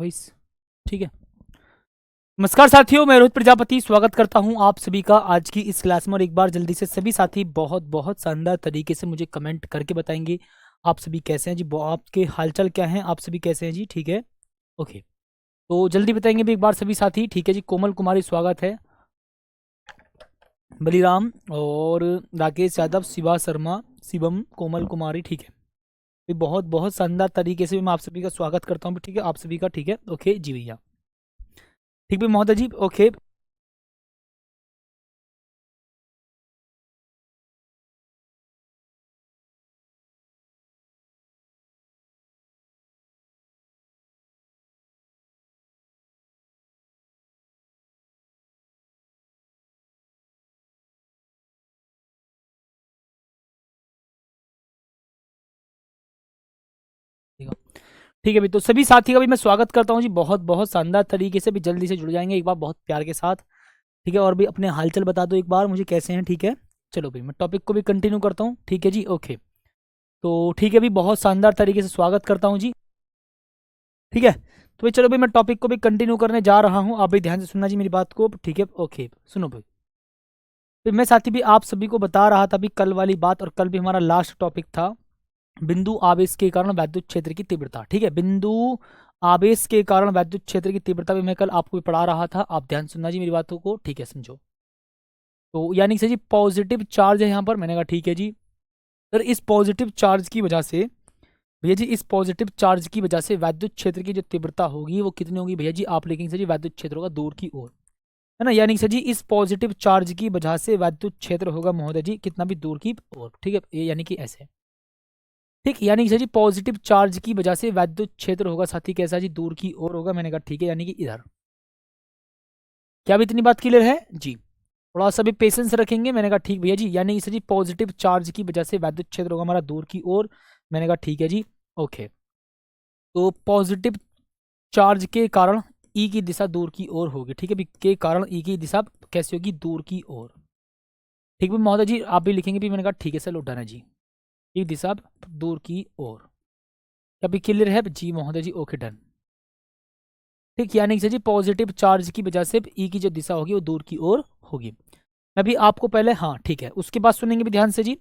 Voice ठीक है। नमस्कार साथियों, मैं रोहित प्रजापति स्वागत करता हूं आप सभी का आज की इस क्लास में। और एक बार जल्दी से सभी साथी बहुत बहुत शानदार तरीके से मुझे कमेंट करके बताएंगे आप सभी कैसे हैं जी, आपके हालचाल क्या हैं, आप सभी कैसे हैं जी। ठीक है, ओके, तो जल्दी बताएंगे भी एक बार सभी साथी। ठीक है जी, कोमल कुमारी स्वागत है, बलिराम और राकेश यादव, शिवा शर्मा, शिवम, कोमल कुमारी। ठीक है, भी बहुत बहुत शानदार तरीके से भी मैं आप सभी का स्वागत करता हूँ। ठीक है आप सभी का, ठीक है, ओके जी भैया, ठीक भी महोदय जी, ओके। ठीक है भाई, तो सभी साथी का भी मैं स्वागत करता हूँ जी, बहुत बहुत शानदार तरीके से भी जल्दी से जुड़ जाएंगे एक बार बहुत प्यार के साथ। ठीक है, और भी अपने हालचाल बता दो एक बार मुझे कैसे हैं। ठीक है, चलो भाई मैं टॉपिक को भी कंटिन्यू करता हूँ। ठीक है जी, ओके, तो ठीक है भी बहुत शानदार तरीके से स्वागत करता हूँ जी। ठीक है, तो भाई चलो भाई मैं टॉपिक को भी कंटिन्यू करने जा रहा हूँ, आप भी ध्यान से सुनना जी मेरी बात को। ठीक है, ओके, सुनो भाई। फिर मैं साथी भी आप सभी को बता रहा था भी कल वाली बात, और कल भी हमारा लास्ट टॉपिक था बिंदु आवेश के कारण वैद्युत क्षेत्र की तीव्रता। ठीक है, बिंदु आवेश के कारण वैद्युत क्षेत्र की तीव्रता भी मैं कल आपको भी पढ़ा रहा था, आप ध्यान सुनना जी मेरी बातों को। ठीक है, समझो, तो यानी कि जी पॉजिटिव चार्ज है यहाँ पर, मैंने कहा ठीक है जी। सर इस पॉजिटिव चार्ज की वजह से भैया जी, इस पॉजिटिव चार्ज की वजह से वैद्युत क्षेत्र की जो तीव्रता होगी वो कितनी होगी भैया जी, आप लिखेंगे सर जी वैद्युत क्षेत्र होगा दूर की ओर, है ना। यानी कि सर जी इस पॉजिटिव चार्ज की वजह से वैद्युत क्षेत्र होगा महोदय जी कितना भी दूर की ओर। ठीक है, ये यानी कि ऐसे, ठीक, यानी कि सर जी पॉजिटिव चार्ज की वजह से वैद्युत क्षेत्र होगा साथी कैसा जी, दूर की ओर होगा। मैंने कहा ठीक है, यानी कि इधर। क्या भी इतनी बात क्लियर है जी, थोड़ा सा भी पेशेंस रखेंगे। मैंने कहा ठीक भैया जी, यानी कि सर जी पॉजिटिव चार्ज की वजह से वैद्युत क्षेत्र होगा हमारा दूर की ओर। मैंने कहा ठीक है जी, ओके, तो पॉजिटिव चार्ज के कारण ई की दिशा दूर की ओर होगी। ठीक है भी, के कारण ई की दिशा कैसी होगी, दूर की ओर। ठीक है महोदय जी, आप भी लिखेंगे भी। मैंने कहा ठीक है सर, डन है जी, ई दिशा दूर की ओर। अभी क्लियर है जी महोदय जी, ओके डन। ठीक, यानी कि सर जी पॉजिटिव चार्ज की वजह से ई की जो दिशा होगी वो दूर की ओर होगी। अभी आपको पहले, हाँ ठीक है, उसके बाद सुनेंगे भी ध्यान से जी।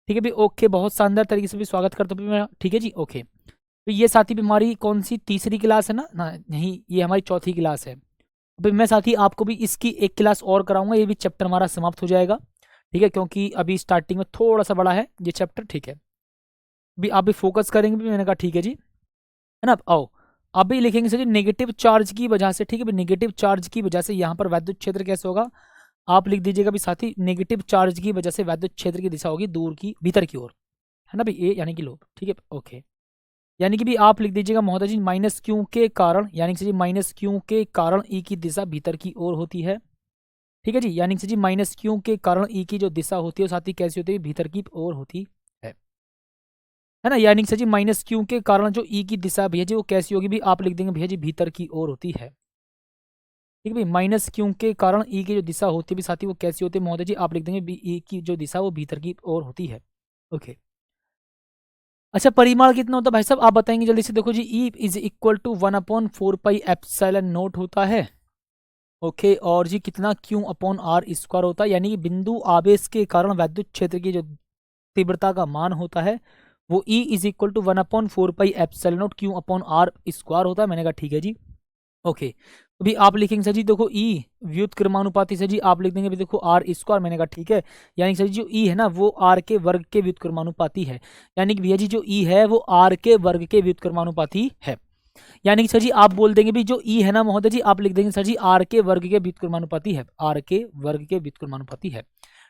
ठीक है भी, ओके, बहुत शानदार तरीके से भी स्वागत करता हूँ मैं। ठीक है जी, ओके, तो ये साथी भी हमारी कौन सी तीसरी क्लास है ना ना, नहीं ये हमारी चौथी क्लास है। अभी मैं साथी आपको भी इसकी एक क्लास और कराऊंगा, ये भी चैप्टर हमारा समाप्त हो जाएगा। ठीक है, क्योंकि अभी स्टार्टिंग में थोड़ा सा बड़ा है ये चैप्टर। ठीक है, अभी आप भी फोकस करेंगे भी। मैंने कहा ठीक है जी, है ना। आओ आप भी लिखेंगे सर जी नेगेटिव चार्ज की वजह से। ठीक है, नेगेटिव चार्ज की वजह से यहाँ पर वैद्युत क्षेत्र कैसे होगा, आप लिख दीजिएगा भी साथी, नेगेटिव चार्ज की वजह से वैद्युत क्षेत्र की दिशा होगी दूर की, भीतर की ओर, है ना भाई, ए यानी कि लो। ठीक है, ओके, यानी कि भी आप लिख दीजिएगा महोदय जी माइनस क्यू के कारण, यानी कि जी माइनस क्यू के कारण ई की दिशा भीतर की ओर होती है। ठीक है जी, यानी कि जी माइनस क्यू के कारण ई की जो दिशा होती है साथी कैसी होती है, भीतर की ओर होती है ना। यानी कि सर जी माइनस क्यू के कारण जो ई की दिशा भैया जी वो कैसी होगी भी, आप लिख देंगे भैया जी भीतर की ओर होती है। ठीक है भाई, माइनस क्यू के कारण ई की जो दिशा होती है भी साथी वो कैसी होती है महोदय जी, आप लिख देंगे भी ई की जो दिशा वो भीतर की ओर होती है। ओके, अच्छा परिमाण कितना होता है भाई साहब, आप बताएंगे जल्दी से। देखो जी, ई is equal to 1/4 pi epsilon naught होता है। ओके, और जी कितना क्यू अपॉन आर स्क्वायर होता है, यानी कि बिंदु आवेश के कारण वैद्युत क्षेत्र की जो तीव्रता का मान होता है वो E is equal to 1/4 pi epsilon naught Q upon R square होता है। मैंने कहा ठीक है जी, ओके, तो भी आप लिखेंगे सर जी देखो E व्युत्क्रमानुपाती से जी, आप लिख देंगे भी देखो आर स्क्वायर। मैंने कहा ठीक है, यानी कि सर जी जो E है ना वो आर के वर्ग के व्युत्क्रमानुपाती है, यानी कि भैया जी जो E है वो आर के वर्ग के व्युत्क्रमानुपाती है। यानी कि सर जी आप बोल देंगे भी जो E है ना महोदय जी, आप लिख देंगे सर जी आर के वर्ग के व्युत्क्रमानुपाती है, आर के वर्ग के व्युत्क्रमानुपाती है।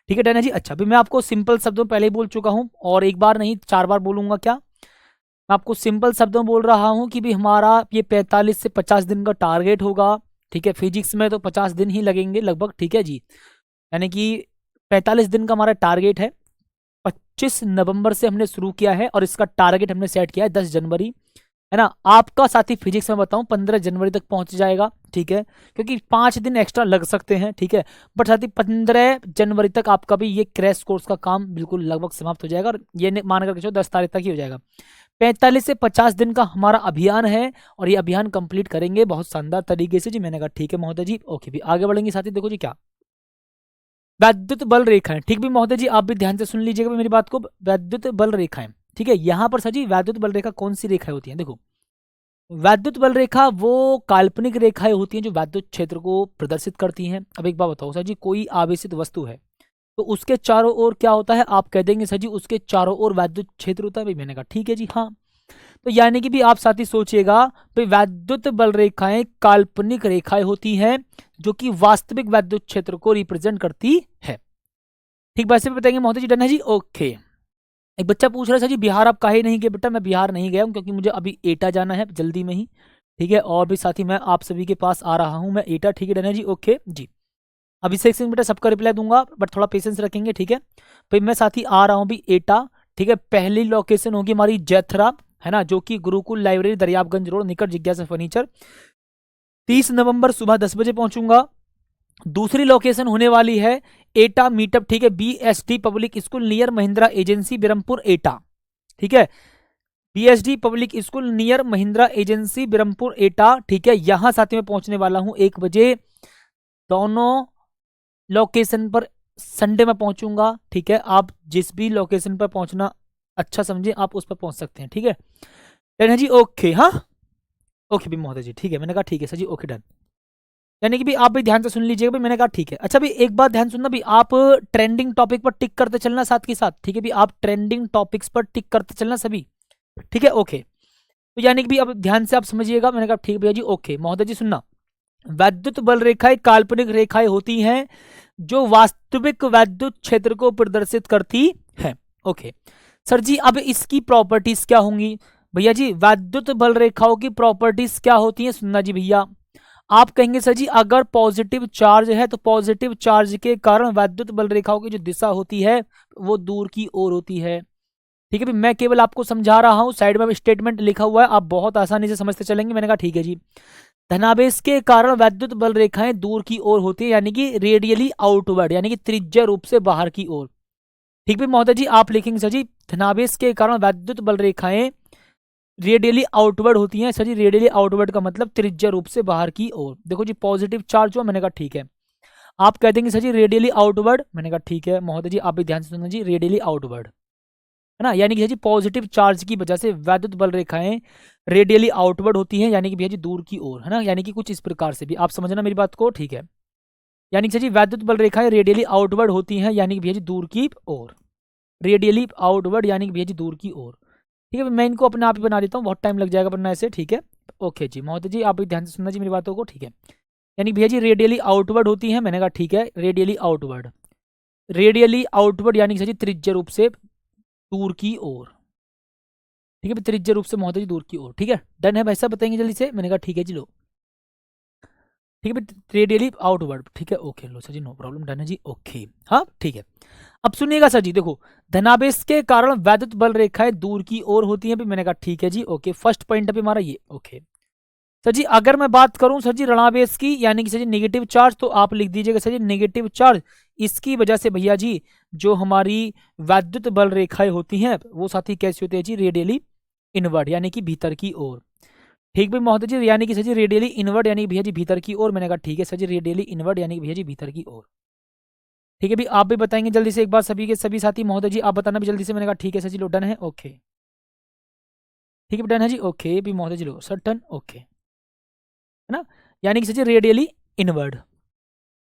ठीक है डन है जी। अच्छा भी मैं आपको सिंपल शब्दों में पहले ही बोल चुका हूं, और एक बार नहीं 4 बार बोलूंगा क्या, मैं आपको सिंपल शब्दों में बोल रहा हूं कि भी हमारा ये 45 से 50 दिन का टारगेट होगा। ठीक है, फिजिक्स में तो 50 दिन ही लगेंगे लगभग। ठीक है जी, यानी कि 45 दिन का हमारा टारगेट है। 25 नवंबर से हमने शुरू किया है और इसका टारगेट हमने सेट किया है 10 जनवरी, है ना। आपका साथी फिजिक्स में बताऊं 15 जनवरी तक पहुंच जाएगा। ठीक है, क्योंकि 5 दिन एक्स्ट्रा लग सकते हैं। ठीक है, बट साथी 15 जनवरी तक आपका भी ये क्रैश कोर्स का काम बिल्कुल लगभग समाप्त हो जाएगा, और ये मान कर चलो 10 तारीख तक ही हो जाएगा। 45 से 50 दिन का हमारा अभियान है और ये अभियान कंप्लीट करेंगे बहुत शानदार तरीके से जी। मैंने कहा ठीक है महोदय जी, ओके भी आगे बढ़ेंगे साथी। देखो जी क्या वैद्युत बल रेखाएं, ठीक भी महोदय जी, आप भी ध्यान से सुन लीजिएगा मेरी बात को। वैद्युत बल रेखाएं, ठीक है, यहां पर सर जी वैद्युत बल रेखा कौन सी रेखाएं होती हैं? देखो वैद्युत बल रेखा वो काल्पनिक रेखाएं होती हैं जो वैद्युत क्षेत्र को प्रदर्शित करती हैं। अब एक बात बताओ सर जी, कोई आवेशित वस्तु है तो उसके चारों ओर क्या होता है? आप कह देंगे सर जी उसके चारों ओर वैद्युत क्षेत्र होता है। भाई मैंने कहा ठीक है जी हाँ। तो यानी कि भी आप साथी सोचिएगा भाई वैद्युत बल रेखाएं काल्पनिक रेखाएं होती हैं जो कि वास्तविक वैद्युत क्षेत्र को रिप्रेजेंट करती है। ठीक वैसे भी बताएंगे महोदय जी, डन है जी, ओके। एक बच्चा पूछ रहा है सर जी बिहार आप काहे नहीं गए? बेटा मैं बिहार नहीं गया हूँ क्योंकि मुझे अभी एटा जाना है जल्दी में ही, ठीक है। और भी साथी मैं आप सभी के पास आ रहा हूँ मैं एटा, ठीक है डन है जी, ओके जी। अभिषेक सिंह बेटा सबका रिप्लाई दूंगा बट थोड़ा पेशेंस रखेंगे, ठीक है। भाई मैं साथी आ रहा हूँ भी एटा, ठीक है। पहली लोकेशन होगी हमारी जैथरा, है ना, जो कि गुरुकुल लाइब्रेरी दरियाबगंज रोड निकट जिज्ञासा फर्नीचर। 30 नवंबर सुबह 10 बजे पहुंचूंगा। दूसरी लोकेशन होने वाली है एटा मीटअप, ठीक है, BSD public school near Mahindra agency Birampur एटा, ठीक है। BSD public school near Mahindra agency Birampur एटा, ठीक है। यहां साथी में पहुंचने वाला हूं 1 बजे। दोनों लोकेशन पर संडे में पहुंचूंगा, ठीक है। आप जिस भी लोकेशन पर पहुंचना अच्छा समझे आप उस पर पहुंच सकते हैं, ठीक है डन है जी, ओके। हाँ ओके भी महोदय जी, ठीक है। मैंने कहा ठीक है सर जी, ओके डन। यानी कि भी आप भी ध्यान से सुन लीजिएगा भी, मैंने कहा ठीक है। अच्छा भी एक बात ध्यान सुनना भी, आप ट्रेंडिंग टॉपिक पर टिक करते चलना साथ के साथ, ठीक है भी, आप ट्रेंडिंग टॉपिक्स पर टिक करते चलना सभी, ठीक है ओके। तो यानी कि भी अब ध्यान से आप समझिएगा। मैंने कहा ठीक भैया जी, ओके। महोदय जी सुनना, वैद्युत बल रेखाएं काल्पनिक रेखाएं होती हैं जो वास्तविक वैद्युत क्षेत्र को प्रदर्शित करती है, ओके। सर जी अब इसकी प्रॉपर्टीज क्या होंगी? भैया जी वैद्युत बल रेखाओं की प्रॉपर्टीज क्या होती हैं? सुनना जी भैया, आप कहेंगे सर जी अगर पॉजिटिव चार्ज है तो पॉजिटिव चार्ज के कारण वैद्युत बल रेखाओं की जो दिशा होती है वो दूर की ओर होती है, ठीक है। मैं केवल आपको समझा रहा हूं, साइड में स्टेटमेंट लिखा हुआ है, आप बहुत आसानी से समझते चलेंगे। मैंने कहा ठीक है जी। धनावेश के कारण वैद्युत बल रेखाएं दूर की ओर होती है, यानी कि रेडियली आउटवर्ड, यानी कि त्रिज्या रूप से बाहर की ओर, ठीक है महोदय जी। आप लिखेंगे सर जी धनावेश के कारण वैद्युत बल रेखाएं रेडियली आउटवर्ड होती हैं। सर जी रेडियली आउटवर्ड का मतलब त्रिज्या रूप से बाहर की ओर। देखो जी पॉजिटिव चार्ज हुआ, मैंने कहा ठीक है। आप कह देंगे सर जी रेडियली आउटवर्ड, मैंने कहा ठीक है महोदय जी, आप भी ध्यान से सुनना जी, रेडियली आउटवर्ड, है ना। यानी कि सर जी पॉजिटिव चार्ज की वजह से वैद्युत बल रेखाएं रेडियली आउटवर्ड होती हैं, यानी कि भैया जी दूर की ओर, है ना। यानी कि कुछ इस प्रकार से भी आप समझना मेरी बात को, ठीक है। यानी कि सर जी वैद्युत बल रेखाएं रेडियली आउटवर्ड होती हैं, यानी कि भैया जी दूर की ओर, रेडियली आउटवर्ड यानी कि भैया जी दूर की ओर, ठीक है। मैं इनको अपने आप ही बना देता हूँ, बहुत टाइम लग जाएगा बनना ऐसे, ठीक है ओके जी। महोदय जी आप भी ध्यान से सुनना जी मेरी बातों को, ठीक है। यानी भैया जी रेडियली आउटवर्ड होती है, मैंने कहा ठीक है, रेडियली आउटवर्ड, रेडियली आउटवर्ड यानी कि सर जी त्रिज्य रूप से दूर की ओर, ठीक है, त्रिज्य रूप से महोदय जी दूर की ओर, ठीक है डन है भाई साहब, बताएंगे जल्दी से। मैंने कहा ठीक है जी, लो ठीक है, रेडियली आउटवर्ड, ठीक है ओके, लो सर जी नो प्रॉब्लम, डन है जी, ओके हाँ ठीक है। अब सुनिएगा सर जी, देखो धनावेश के कारण वैद्युत बल रेखाएं दूर की ओर होती हैं भी, मैंने कहा ठीक है जी ओके। फर्स्ट पॉइंट अभी हमारा ये ओके। सर जी अगर मैं बात करूं सर जी ऋणावेश की, यानी कि सर जी नेगेटिव चार्ज, तो आप लिख दीजिएगा सर जी नेगेटिव चार्ज। इसकी वजह से भैया जी जो हमारी वैद्युत बल रेखाएं होती हैं वो साथी कैसी होती है जी, रेडियली इनवर्ड यानी कि भीतर की ओर, ठीक भी महोदय जी। यानी कि सर जी रेडियली इनवर्ड यानी भैया जी भीतर की ओर, मैंने कहा ठीक है सर जी रेडियली इनवर्ड यानी कि भैया जी भीतर की ओर, ठीक है भी। आप भी बताएंगे जल्दी से एक बार सभी के सभी साथी, महोदय जी आप बताना भी जल्दी से। मैंने कहा ठीक है सर जी, लो डन है ओके, ठीक है डन है जी ओके भी महोदय जी, लो सर डन ओके, है ना। यानी कि सर जी रेडियली इनवर्ड,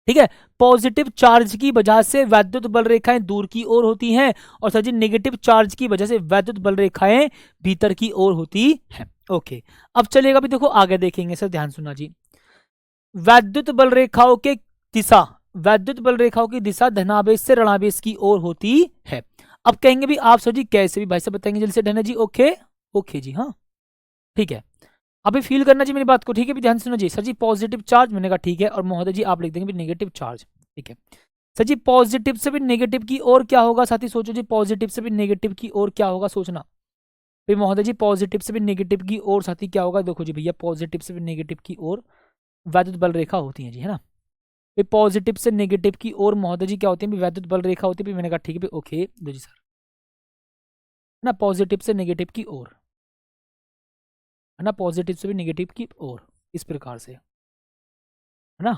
ठीक है। पॉजिटिव चार्ज की वजह से वैद्युत बल रेखाएं दूर की ओर होती हैं और सर जी नेगेटिव चार्ज की वजह से वैद्युत बल रेखाएं भीतर की ओर होती हैं, ओके। अब चलेगा भी, देखो आगे देखेंगे सर, ध्यान सुनना जी। वैद्युत बल रेखाओं के दिशा, वैद्युत बल रेखाओं की दिशा धनावेश से ऋणावेश की ओर होती है। अब कहेंगे भी आप सर जी कैसे, भी भाई साहब बताएंगे जल्दी से, डन है जी ओके, ओके जी हाँ ठीक है। अभी फील करना जी मेरी बात को, ठीक है भी ध्यान सुनो जी। सर जी पॉजिटिव चार्ज, मैंने कहा ठीक है, और महोदय जी आप लिख देंगे भी नेगेटिव चार्ज, ठीक है। सर जी पॉजिटिव से भी नेगेटिव की ओर क्या होगा साथी, सोचो जी पॉजिटिव से भी नेगेटिव की ओर क्या होगा, सोचना भाई महोदय जी। पॉजिटिव से भी नेगेटिव की ओर साथी क्या होगा, देखो जी भैया पॉजिटिव से भी नेगेटिव की ओर वैद्युत बल रेखा होती है जी, है ना। पॉजिटिव से नेगेटिव की ओर महोदय जी क्या होती है, वैद्युत बल रेखा होती है। मैंने कहा ठीक है ओके, लो जी सर, ना पॉजिटिव से नेगेटिव की ओर, है ना, पॉजिटिव से भी नेगेटिव की ओर, इस प्रकार से, है ना,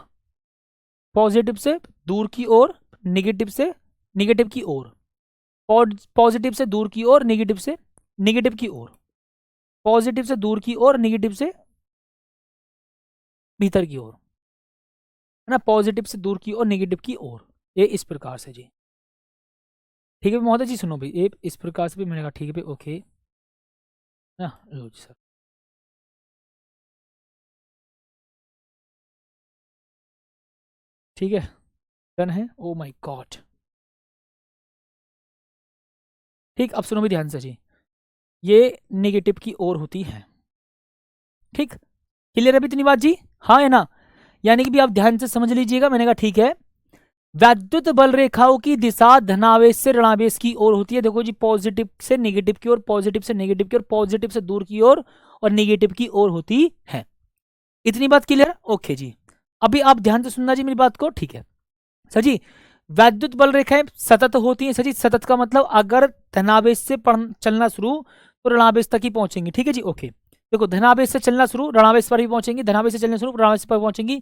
पॉजिटिव से दूर की ओर, नेगेटिव से नेगेटिव की ओर, पॉजिटिव से दूर की ओर, नेगेटिव से नेगेटिव की ओर, पॉजिटिव से दूर की ओर, नेगेटिव से भीतर की ओर, है ना, पॉजिटिव से दूर की ओर, नेगेटिव की ओर, ये इस प्रकार से जी। ठीक है महोदय जी, सुनो भाई, ये इस प्रकार से भी मैंने कहा ठीक है भाई, ओके ना, लो जी सर। ठीक है, डन है। Oh my God. ठीक, अब सुनो भी ध्यान से जी, ये नेगेटिव की ओर होती है। ठीक, क्लियर है भी इतनी बात जी, हाँ है ना, यानी कि भी आप ध्यान से समझ लीजिएगा। मैंने कहा ठीक है, वैद्युत बल रेखाओं की दिशा धनावेश से ऋणावेश की ओर होती है। देखो जी, पॉजिटिव से नेगेटिव की ओर, पॉजिटिव से नेगेटिव की ओर, पॉजिटिव से दूर की ओर और नेगेटिव की ओर होती है। इतनी बात क्लियर? ओके जी, अभी आप ध्यान से सुनना जी मेरी बात को। ठीक है सर जी, वैद्युत बल रेखाएं सतत होती हैं। सर जी, सतत का मतलब अगर धनावेश से चलना शुरू तो ऋणावेश तक ही पहुंचेंगी। ठीक है जी, ओके। देखो, धनावेश से चलना शुरू, ऋणावेश पर ही पहुंचेंगी, धनावेश से चलना शुरू, ऋणावेश पर पहुंचेंगी।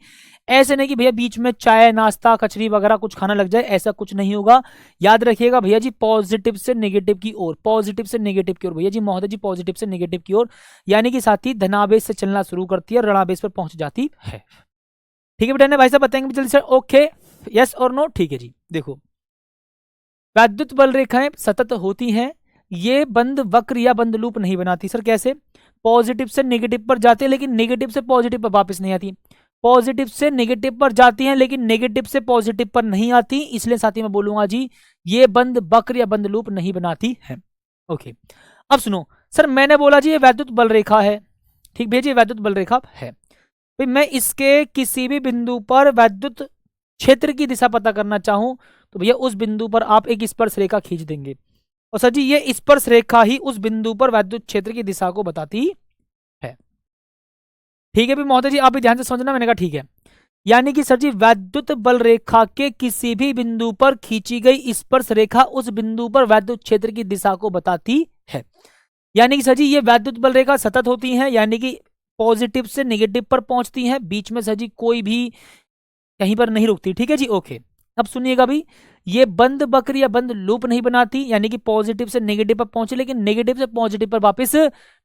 ऐसे नहीं कि भैया बीच में चाय नाश्ता कचरी वगैरह कुछ खाना लग जाए, ऐसा कुछ नहीं होगा। याद रखिएगा भैया जी, पॉजिटिव से नेगेटिव की ओर, पॉजिटिव से नेगेटिव की ओर भैया जी, महोदय जी, पॉजिटिव से नेगेटिव की ओर, यानी कि साथी धनावेश से चलना शुरू करती है, ऋणावेश पर पहुंच जाती है। ठीक है बेटा, भाई साहब बताएंगे जल्दी से, ओके, यस और नो? ठीक है जी। देखो, वैद्युत बल रेखाएं सतत होती हैं, ये बंद वक्र या बंद लूप नहीं बनाती। सर कैसे? पॉजिटिव से नेगेटिव पर जाती है लेकिन नेगेटिव से पॉजिटिव पर वापस नहीं आती, पॉजिटिव से नेगेटिव पर जाती हैं लेकिन नेगेटिव से पॉजिटिव पर नहीं आती, इसलिए साथी मैं बोलूंगा जी, ये बंद वक्र या बंद लूप नहीं बनाती है। ओके, अब सुनो सर, मैंने बोला जी ये वैद्युत बल रेखा है। ठीक भैया जी, वैद्युत बल रेखा है। भाई मैं इसके किसी भी बिंदु पर वैद्युत क्षेत्र की दिशा पता करना चाहूं तो भैया उस बिंदु पर आप एक स्पर्श रेखा खींच देंगे, और सर जी ये स्पर्श रेखा ही उस बिंदु पर वैद्युत क्षेत्र की दिशा को बताती है। ठीक है भी महोदय जी, आप भी ध्यान से समझना। मैंने कहा ठीक है, यानी कि सर जी वैद्युत बल रेखा के किसी भी बिंदु पर खींची गई स्पर्श रेखा उस बिंदु पर वैद्युत क्षेत्र की दिशा को बताती है। यानी कि सर जी ये वैद्युत बल रेखा सतत होती है, यानी कि पॉजिटिव से नेगेटिव पर पहुंचती हैं, बीच में सर जी कोई भी कहीं पर नहीं रुकती। ठीक है जी, ओके। अब सुनिएगा भी, ये बंद वक्र या बंद लूप नहीं बनाती, यानी कि पॉजिटिव से नेगेटिव पर पहुंचे लेकिन नेगेटिव से पॉजिटिव पर वापस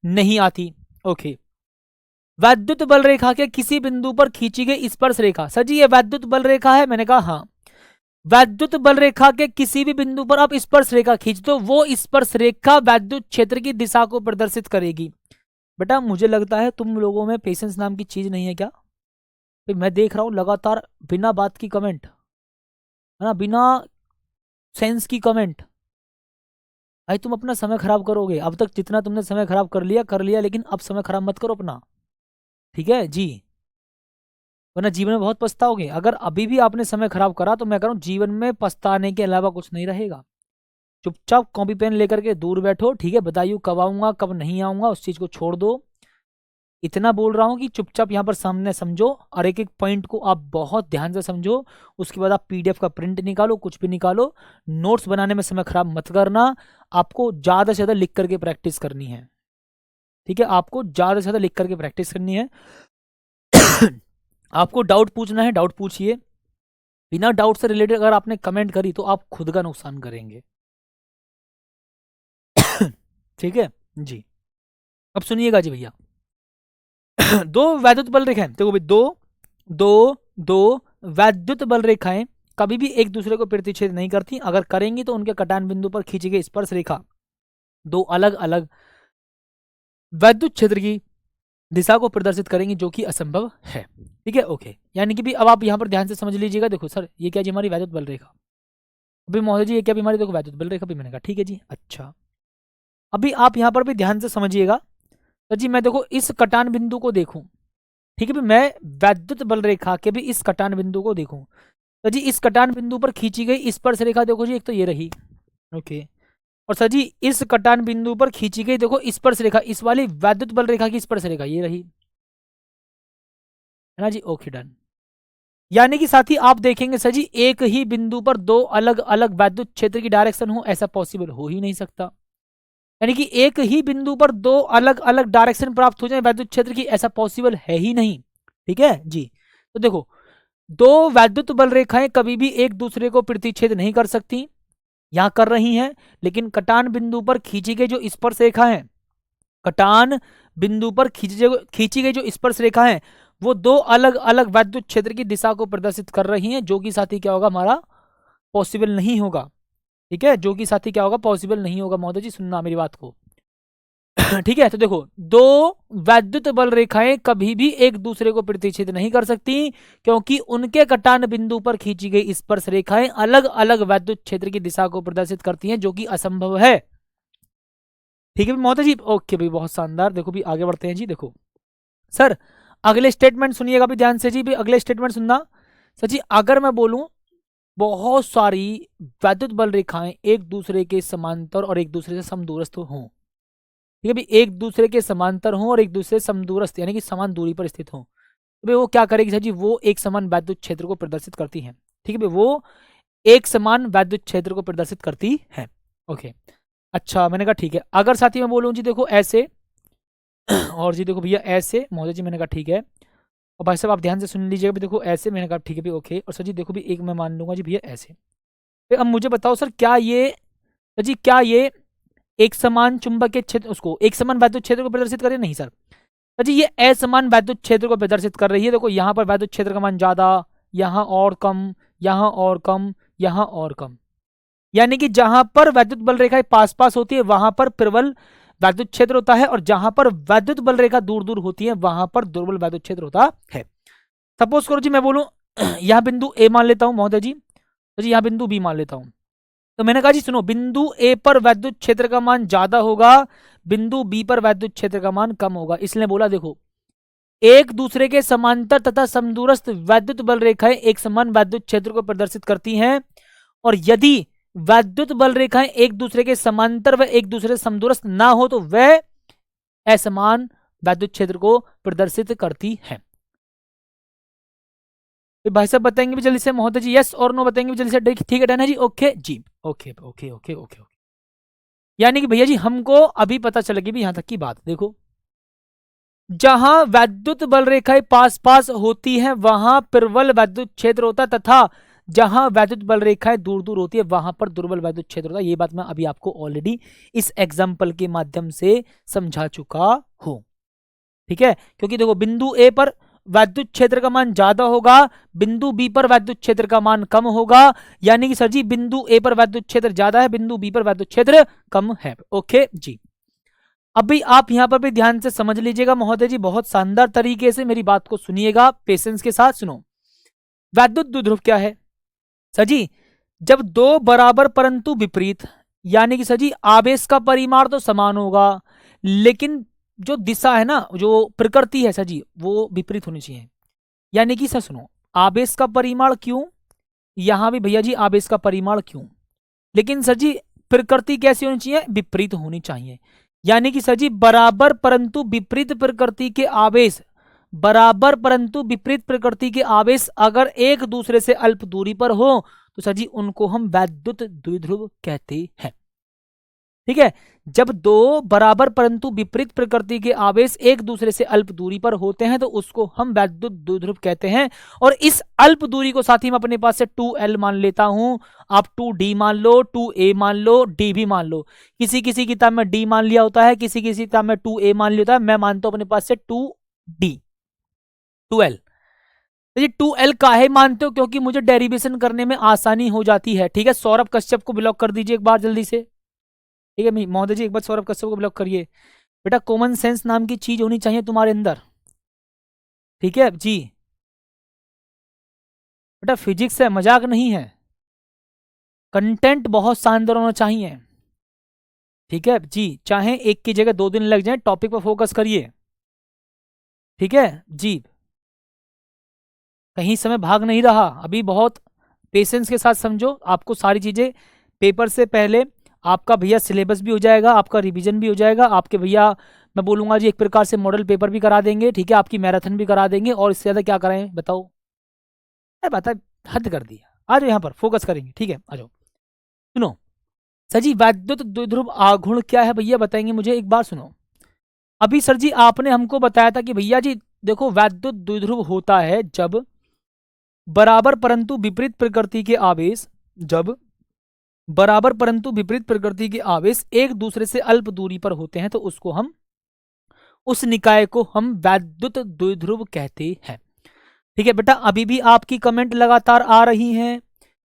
नहीं आती। ओके, वैद्युत बल रेखा के किसी बिंदु पर खींची गई स्पर्श रेखा, सर जी ये वैद्युत बल रेखा है। मैंने कहा हाँ, वैद्युत बल रेखा के किसी भी बिंदु पर आप स्पर्श रेखा खींच दो, वो स्पर्श रेखा वैद्युत क्षेत्र की दिशा को प्रदर्शित करेगी। बेटा मुझे लगता है तुम लोगों में पेशेंस नाम की चीज नहीं है क्या? मैं देख रहा हूं लगातार बिना बात की कमेंट, है ना, बिना सेंस की कमेंट। भाई तुम अपना समय खराब करोगे, अब तक जितना तुमने समय खराब कर लिया, लेकिन अब समय खराब मत करो अपना, ठीक है जी, वरना जीवन में बहुत पछताओगे। अगर अभी भी आपने समय खराब करा तो मैं कह रहा हूं जीवन में पछताने के अलावा कुछ नहीं रहेगा। चुपचाप कॉपी पेन लेकर के दूर बैठो, ठीक है, बताइए कब आऊंगा कब नहीं आऊंगा, उस चीज को छोड़ दो। इतना बोल रहा हूं कि चुपचाप यहाँ पर सामने समझो और एक एक पॉइंट को आप बहुत ध्यान से समझो। उसके बाद आप पीडीएफ का प्रिंट निकालो, कुछ भी निकालो, नोट्स बनाने में समय खराब मत करना। आपको ज्यादा से ज्यादा लिख करके प्रैक्टिस करनी है, ठीक है, आपको ज्यादा से ज्यादा लिख करके प्रैक्टिस करनी है। आपको डाउट पूछना है, डाउट पूछिए। बिना डाउट से रिलेटेड अगर आपने कमेंट करी तो आप खुद का नुकसान करेंगे। ठीक है जी, अब सुनिएगा जी भैया। दो वैद्युत बल रेखाएं, देखो भाई, दो दो दो वैद्युत बल रेखाएं कभी भी एक दूसरे को प्रतिच्छेद नहीं करती। अगर करेंगी तो उनके कटान बिंदु पर खींची गई स्पर्श रेखा दो अलग अलग वैद्युत क्षेत्र की दिशा को प्रदर्शित करेंगी, जो कि असंभव है। ठीक है, ओके। यानी कि भी अब आप यहां पर ध्यान से समझ लीजिएगा। देखो सर, ये क्या जी हमारी वैद्युत बल रेखा, अभी महोदय जी ये क्या बीमारी, देखो वैद्युत बल रेखा भी, मैंने कहा ठीक है जी। अच्छा, अभी आप यहां पर भी ध्यान से समझिएगा। तो जी मैं देखो इस कटान बिंदु को देखूं, ठीक है भी, मैं वैद्युत बल रेखा के भी इस कटान बिंदु को देखूं, तो जी इस कटान बिंदु पर खींची गई स्पर्श रेखा देखो जी, एक तो ये रही, ओके, और सर जी इस कटान बिंदु पर खींची गई देखो स्पर्श रेखा, इस वाली वैद्युत बल रेखा की स्पर्श रेखा ये रही, है ना जी, ओके डन। यानी कि साथी आप देखेंगे सर जी एक ही बिंदु पर दो अलग अलग वैद्युत क्षेत्र की डायरेक्शन हो, ऐसा पॉसिबल हो ही नहीं सकता। यानी कि एक ही बिंदु पर दो अलग अलग डायरेक्शन प्राप्त हो जाए वैद्युत क्षेत्र की, ऐसा पॉसिबल है ही नहीं। ठीक है जी। तो देखो, दो वैद्युत बल रेखाएं कभी भी एक दूसरे को प्रतिच्छेद नहीं कर सकती, यहां कर रही हैं, लेकिन कटान बिंदु पर खींची गई जो स्पर्श रेखा है, कटान बिंदु पर खींची गई जो स्पर्श रेखा है, वो दो अलग अलग वैद्युत क्षेत्र की दिशा को प्रदर्शित कर रही हैं, जो कि साथी क्या होगा हमारा पॉसिबल नहीं होगा। ठीक है, जो कि साथी क्या होगा पॉसिबल नहीं होगा। महोदय जी सुनना मेरी बात को। ठीक है, तो देखो, दो वैद्युत बल रेखाएं कभी भी एक दूसरे को प्रतिच्छेद नहीं कर सकती, क्योंकि उनके कटान बिंदु पर खींची गई स्पर्श रेखाएं अलग अलग वैद्युत क्षेत्र की दिशा को प्रदर्शित करती हैं, जो कि असंभव है। ठीक है महोदय जी, ओके भाई, बहुत शानदार। देखो भी आगे बढ़ते हैं जी। देखो सर, अगले स्टेटमेंट सुनिएगा भी ध्यान से जी, भी अगले स्टेटमेंट सुनना। सर जी, अगर मैं बोलूं बहुत सारी वैद्युत बल रेखाएं एक दूसरे के समांतर और एक दूसरे से समदूरस्थ हों, ठीक है भाई, एक दूसरे के समांतर हों और एक दूसरे से समदूरस्थ यानी कि समान दूरी पर स्थित हों, तो भाई वो क्या करेगी सर जी, वो एक समान वैद्युत क्षेत्र को प्रदर्शित करती हैं। ठीक है भाई, वो एक समान वैद्युत क्षेत्र को प्रदर्शित करती है। ओके, अच्छा, मैंने कहा ठीक है। अगर साथी मैं बोलूँ जी देखो ऐसे और जी देखो भैया ऐसे, महोदय जी मैंने कहा ठीक है, और भाई साहब आप ध्यान से सुन लीजिएगा भी, देखो ऐसे, मैंने कहा ठीक है भाई ओके, और सर जी देखो भी एक मैं मान लूंगा जी भैया ऐसे। अब मुझे बताओ सर, क्या ये सर जी क्या ये एक समान चुंबकीय क्षेत्र उसको एक समान वैद्युत क्षेत्र को प्रदर्शित करे? नहीं सर। सर जी ये असमान वैद्युत क्षेत्र को प्रदर्शित कर रही है। देखो यहाँ पर वैद्युत क्षेत्र का मान ज्यादा, यहाँ और कम, यहाँ और कम, यहाँ और कम, यानी कि जहां पर वैद्युत बल रेखाएं पास पास होती है वहां पर प्रबल वैद्युत क्षेत्र होता है, और जहां पर वैद्युत बल रेखा दूर दूर होती है वहां पर दुर्बल वैद्युत क्षेत्र होता है। सपोज करो जी मैं बोलूं यह बिंदु ए मान लेता हूं महोदय जी, तो जी यह बिंदु बी मान लेता हूं। तो मैंने कहा जी सुनो, बिंदु ए पर वैद्युत क्षेत्र का मान ज्यादा होगा, बिंदु बी पर वैद्युत क्षेत्र का मान कम होगा। इसलिए बोला देखो, एक दूसरे के समांतर तथा समदूरस्थ वैद्युत बल रेखाएं एक समान वैद्युत क्षेत्र को प्रदर्शित करती हैं, और यदि वैद्युत बल रेखाएं एक दूसरे के समांतर व एक दूसरे से समदूरस्थ ना हो तो वह असमान वैद्युत क्षेत्र को प्रदर्शित करती है। भाई साहब बताएंगे भी जल्दी से महोदय जी, यस और नो बताएंगे भी जल्दी से, ठीक है डन है जी, ओके जी, ओके ओके ओके ओके। यानी कि भैया जी हमको अभी पता चल गई भी यहां तक की बात। देखो, जहां वैद्युत बल रेखाएं पास पास होती हैं वहां प्रबल वैद्युत क्षेत्र होता है, तथा जहां वैद्युत बल रेखाएं दूर दूर होती है वहां पर दुर्बल वैद्युत क्षेत्र होता है। ये बात मैं अभी आपको ऑलरेडी इस एग्जाम्पल के माध्यम से समझा चुका हूं। ठीक है, क्योंकि देखो बिंदु ए पर वैद्युत क्षेत्र का मान ज्यादा होगा, बिंदु बी पर वैद्युत क्षेत्र का मान कम होगा, यानी कि सर जी बिंदु ए पर वैद्युत क्षेत्र ज्यादा है, बिंदु बी पर वैद्युत क्षेत्र कम है। ओके जी, अभी आप यहां पर भी ध्यान से समझ लीजिएगा महोदय जी, बहुत शानदार तरीके से मेरी बात को सुनिएगा, पेशेंस के साथ सुनो। वैद्युत द्विध्रुव क्या है सर जी? जब दो बराबर परंतु विपरीत, यानी कि सर जी आवेश का परिमाण तो समान होगा, लेकिन जो दिशा है ना, जो प्रकृति है सर जी, वो विपरीत होनी चाहिए। यानी कि सर सुनो, आवेश का परिमाण क्यों, यहां भी भैया जी आवेश का परिमाण क्यों, लेकिन सर जी प्रकृति कैसी होनी चाहिए? विपरीत होनी चाहिए। यानी कि सर जी बराबर परंतु विपरीत प्रकृति के आवेश, बराबर परंतु विपरीत प्रकृति के आवेश अगर एक दूसरे से अल्प दूरी पर हो तो सर जी उनको हम वैद्युत द्विध्रुव कहते हैं। ठीक है, जब दो बराबर परंतु विपरीत प्रकृति के आवेश एक दूसरे से अल्प दूरी पर होते हैं तो उसको हम वैद्युत द्विध्रुव कहते हैं। और इस अल्प दूरी को साथ ही मैं अपने पास से 2L मान लेता हूं, आप 2D मान लो, 2A मान लो, D भी मान लो। किसी किसी किताब में D मान लिया होता है, किसी किसी किताब में 2A मान लिया होता है, मैं मानता हूं अपने पास से 2D 2L। ये 2L काहे मानते हो? क्योंकि मुझे डेरिवेशन करने में आसानी हो जाती है। ठीक है, सौरभ कश्यप को ब्लॉक कर दीजिए एक बार जल्दी से। ठीक है महोदय जी, एक बार सौरभ कश्यप को ब्लॉक करिए। बेटा कॉमन सेंस नाम की चीज होनी चाहिए तुम्हारे अंदर। ठीक है जी, बेटा फिजिक्स है, मजाक नहीं है, कंटेंट बहुत शानदार होना चाहिए। ठीक है जी, चाहे एक की जगह 2 दिन लग जाए, टॉपिक पर फोकस करिए। ठीक है जी, कहीं समय भाग नहीं रहा, अभी बहुत पेशेंस के साथ समझो। आपको सारी चीजें पेपर से पहले आपका भैया सिलेबस भी हो जाएगा, आपका रिवीजन भी हो जाएगा, आपके भैया मैं बोलूंगा जी एक प्रकार से मॉडल पेपर भी करा देंगे। ठीक है, आपकी मैराथन भी करा देंगे, और इससे ज्यादा क्या कराएं बताओ? अरे बता, हद कर दिया। आ जाओ यहाँ पर फोकस करेंगे। ठीक है, आ जाओ। सुनो, सर जी वैद्युत द्विध्रुव आघूर्ण क्या है भैया, बताएंगे मुझे एक बार? सुनो, अभी सर जी आपने हमको बताया था कि भैया जी देखो वैद्युत द्विध्रुव होता है जब बराबर परंतु विपरीत प्रकृति के आवेश, जब बराबर परंतु विपरीत प्रकृति के आवेश एक दूसरे से अल्प दूरी पर होते हैं तो उसको हम, उस निकाय को हम वैद्युत द्विध्रुव कहते हैं। ठीक है बेटा, अभी भी आपकी कमेंट लगातार आ रही हैं,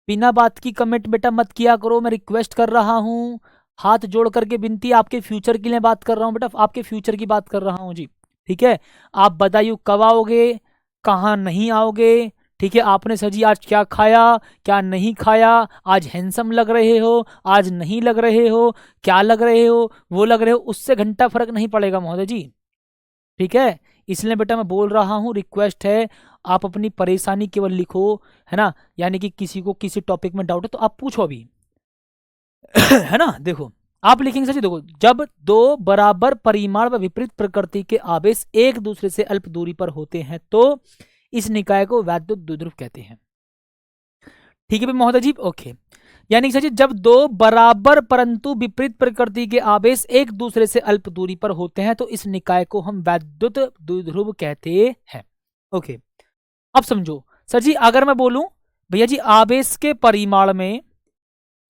बिना बात की कमेंट बेटा मत किया करो, मैं रिक्वेस्ट कर रहा हूं, हाथ जोड़ करके विनती, आपके फ्यूचर के लिए बात कर रहा हूं बेटा, आपके फ्यूचर की बात कर रहा हूं जी। ठीक है, आप बताइए कब आओगे, कहाँ नहीं आओगे? ठीक है, आपने सर जी आज क्या खाया, क्या नहीं खाया, आज हैंडसम लग रहे हो, आज नहीं लग रहे हो, क्या लग रहे हो, वो लग रहे हो, उससे घंटा फर्क नहीं पड़ेगा महोदय जी। ठीक है, इसलिए बेटा मैं बोल रहा हूँ, रिक्वेस्ट है, आप अपनी परेशानी केवल लिखो, है ना, यानी कि किसी को किसी टॉपिक में डाउट है तो आप पूछो अभी। है ना, देखो आप लिखेंगे सर जी, देखो जब दो बराबर परिमाण व विपरीत प्रकृति के आवेश एक दूसरे से अल्प दूरी पर होते हैं तो इस निकाय को वैद्युत द्विध्रुव कहते हैं। ठीक है भाई महोदय जी, ओके। यानी कि सर जी जब दो बराबर परंतु विपरीत प्रकृति के आवेश एक दूसरे से अल्प दूरी पर होते हैं तो इस निकाय को हम वैद्युत द्विध्रुव कहते हैं। ओके, अब समझो सर जी, अगर मैं बोलूं भैया जी आवेश के परिमाण में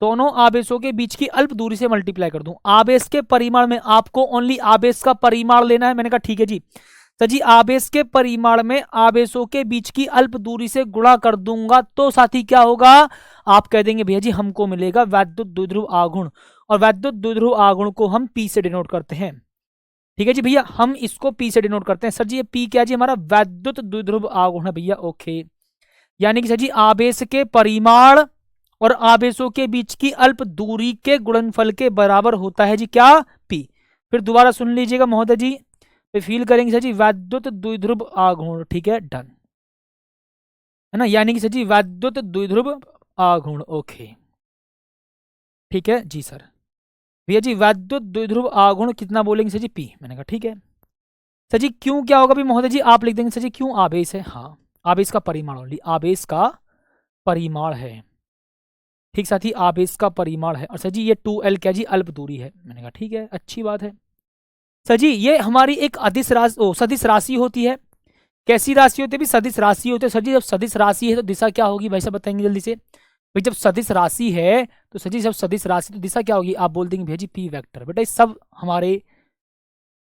दोनों आवेशों के बीच की अल्प दूरी से मल्टीप्लाई कर दूं, आवेश के परिमाण में आपको ओनली आवेश का परिमाण लेना है, मैंने कहा ठीक है जी। तो जी आवेश के परिमाण में आवेशों के बीच की अल्प दूरी से गुणा कर दूंगा तो साथी क्या होगा, आप कह देंगे भैया जी हमको मिलेगा वैद्युत द्विध्रुव आघूर्ण, और वैद्युत द्विध्रुव आघूर्ण को हम पी से डिनोट करते हैं। ठीक है जी भैया, हम इसको पी से डिनोट करते हैं। सर जी ये पी क्या जी, हमारा वैद्युत द्विध्रुव आघूर्ण है भैया। ओके, यानी कि सर जी आवेश के परिमाण और आवेशों के बीच की अल्प दूरी के गुणनफल के बराबर होता है जी क्या, पी। फिर दोबारा सुन लीजिएगा महोदय जी, फील करेंगे सर जी वैद्युत द्विध्रुव आघूर्ण। ठीक है, डन, है ना, यानी कि सर जी वैद्युत द्विध्रुव आघूर्ण। ओके, ठीक है जी सर। भैया जी वैद्युत द्विध्रुव आघूर्ण कितना बोलेंगे सर जी, पी। मैंने कहा ठीक है। सर जी क्यों क्या होगा भी महोदय जी, आप लिख देंगे सर जी क्यों, आवेश है, हाँ आवेश का परिमाण ओनली, आवेश का परिमाण है। ठीक साथी, आवेश का परिमाण है। और सर जी ये 2L क्या जी, अल्प दूरी है। मैंने कहा ठीक है, अच्छी बात है। सर जी ये हमारी एक अदिश राशि, सदिश राशि होती है। कैसी राशि होती है भी, सदिश राशि होती है। सर जी जब सदिश राशि है तो दिशा क्या होगी भाई साहब, बताएंगे जल्दी से। भाई जब सदिश राशि है तो सर जी जब सदिश राशि तो दिशा क्या होगी, आप बोल देंगे भैया जी पी वेक्टर। बेटा ये सब हमारे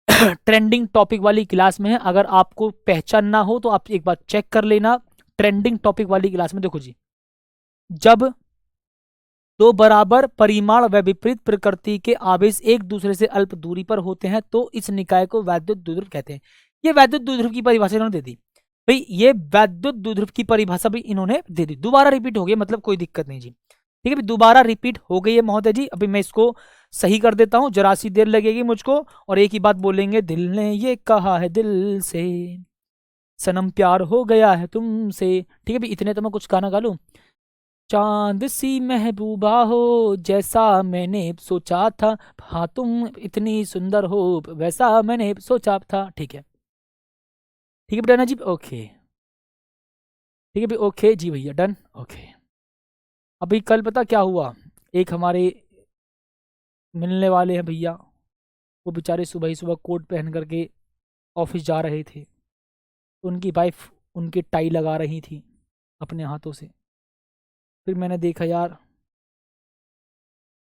ट्रेंडिंग टॉपिक वाली क्लास में है, अगर आपको पहचानना हो तो आप एक बार चेक कर लेना। ट्रेंडिंग टॉपिक वाली क्लास में देखो जी, जब दो बराबर परिमाण व विपरीत प्रकृति के आवेश एक दूसरे से अल्प दूरी पर होते हैं तो इस निकाय को वैद्युत द्विध्रुव कहते हैं। ये वैद्युत द्विध्रुव की परिभाषा इन्होंने दे दी भाई, ये वैद्युत द्विध्रुव की परिभाषा भी इन्होंने दे दी। दोबारा रिपीट हो गई, मतलब कोई दिक्कत नहीं जी। ठीक है, दोबारा रिपीट हो गई है महोदय जी। अभी मैं इसको सही कर देता हूं, जरा सी देर लगेगी मुझको, और एक ही बात बोलेंगे, दिल ने ये कहा है दिल से, सनम प्यार हो गया है तुमसे। ठीक है भी, इतने तो मैं कुछ गाना गा लूं, चांद सी महबूबा हो जैसा मैंने सोचा था, हाँ तुम इतनी सुंदर हो वैसा मैंने सोचा था। ठीक है, ठीक है बेटा जी, ओके ठीक है भाई, ओके जी भैया, डन, ओके। अभी कल पता क्या हुआ, एक हमारे मिलने वाले हैं भैया, वो बेचारे सुबह ही सुबह कोट पहन करके ऑफिस जा रहे थे, उनकी वाइफ उनकी टाई लगा रही थी अपने हाथों से। फिर मैंने देखा यार,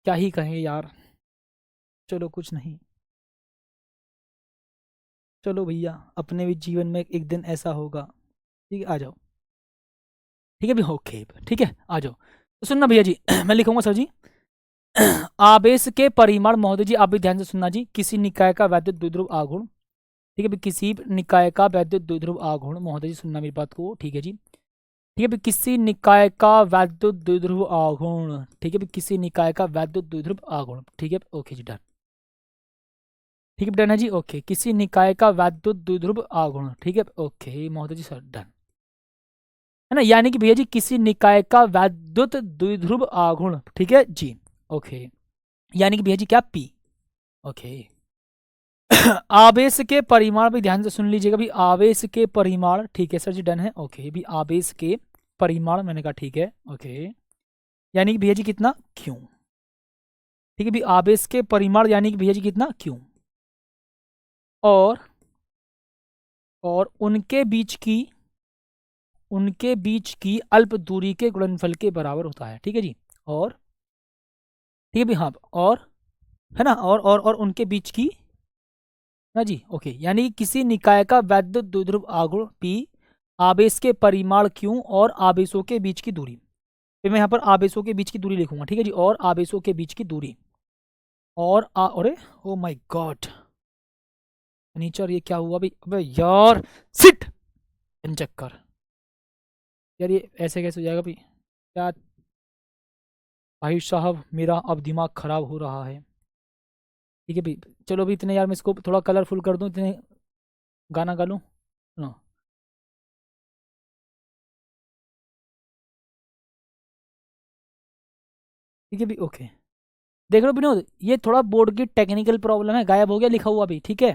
क्या ही कहें यार, चलो कुछ नहीं, चलो भैया अपने भी जीवन में एक दिन ऐसा होगा। ठीक है, आ जाओ। ठीक है भैया, ओके, ठीक है आ जाओ। तो सुनना भैया जी, मैं लिखूंगा सर जी, आवेश के परिमाण महोदय जी आप भी ध्यान से सुनना जी, किसी निकाय का वैद्युत द्विध्रुव आघूर्ण। ठीक है भाई, किसी निकाय का वैद्युत द्विध्रुव आघूर्ण, महोदय जी सुनना मेरी बात को। ठीक है जी, ठीक है भाई, किसी निकाय का वैद्युत द्विध्रुव आघूर्ण। ठीक है भाई, किसी निकाय का वैद्युत द्विध्रुव आघूर्ण। ठीक है, ओके जी, डन। ठीक है डन है जी, ओके, किसी निकाय का वैद्युत द्विध्रुव आघूर्ण। ठीक है, ओके महोदय जी सर, डन, है ना, यानी कि भैया जी किसी निकाय का वैद्युत द्विध्रुव आघूर्ण। ठीक है जी, ओके, यानी कि भैया जी क्या, पी। ओके, आवेश के परिमाण भी ध्यान से सुन लीजिएगा भी, आवेश के परिमाण। ठीक है सर जी, डन है, ओके भी, आवेश के परिमाण, मैंने कहा ठीक है, ओके, यानी कि भैया जी कितना, क्यों। ठीक है भी, आवेश के परिमाण यानी कि भैया जी कितना क्यू, और उनके बीच की अल्प दूरी के गुणनफल के बराबर होता है। ठीक है जी, और ठीक है भी, हाँ, और है ना, और उनके बीच की ना जी, ओके, यानी किसी निकाय का वैद्युत द्विध्रुव आघूर्ण P, आवेश के परिमाण Q और आवेशों के बीच की दूरी। फिर मैं यहाँ पर आवेशों के बीच की दूरी लिखूंगा, ठीक है जी, और आवेशों के बीच की दूरी, और अरे ओ माय गॉड फर्नीचर, ये क्या हुआ भाई, अबे यार सिट चक्कर, यार ये ऐसे कैसे हो जाएगा भाई, क्या भाई साहब, मेरा अब दिमाग खराब हो रहा है। ठीक है भाई, चलो अभी इतने, यार मैं इसको थोड़ा कलरफुल कर दूं, इतने गाना गा लूँ ना। ठीक है भाई, ओके, देख रहे हो विनोद, ये थोड़ा बोर्ड की टेक्निकल प्रॉब्लम है, गायब हो गया लिखा हुआ भी, ठीक है,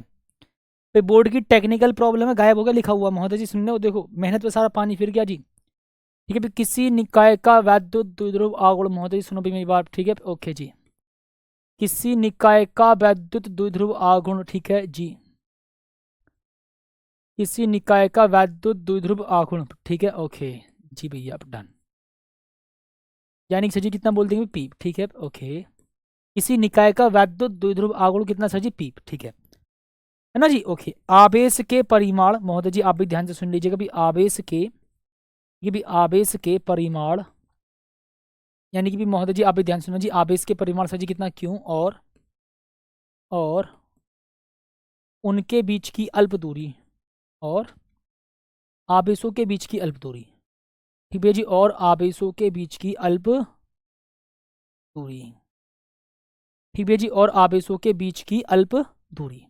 पे बोर्ड की टेक्निकल प्रॉब्लम है, गायब हो गया लिखा हुआ, महोदय जी सुनने हो, देखो मेहनत पे सारा पानी फिर गया जी। ठीक है भाई, किसी निकाय का वैद्युत द्विध्रुव आघूर्ण, महोदय जी सुनो भी मेरी बात, ठीक है, ओके जी, किसी निकाय का वैद्युत द्विध्रुव आघूर्ण, ठीक है जी, किसी निकाय का वैद्युत द्विध्रुव आघूर्ण, ठीक है, ओके जी भैया, डन, यानी कि सर जी कितना बोल देंगे पी, ठीक है, ओके, किसी निकाय का वैद्युत द्विध्रुव आघूर्ण कितना सर जी पी, ठीक है ना जी, ओके, आवेश के परिमाण, महोदय जी आप भी ध्यान से सुन लीजिएगा भी, आवेश के, ये भी आवेश के परिमाण, यानी कि भी महोदय जी आप भी ध्यान सुनो जी, आवेश के परिमाण सर जी कितना क्यों, और उनके बीच की अल्प दूरी, और आवेशों के बीच की अल्प दूरी, ठीक भैया जी, और आवेशों के बीच की अल्प दूरी, ठीक भैया जी, और आवेशों के बीच की अल्प दूरी,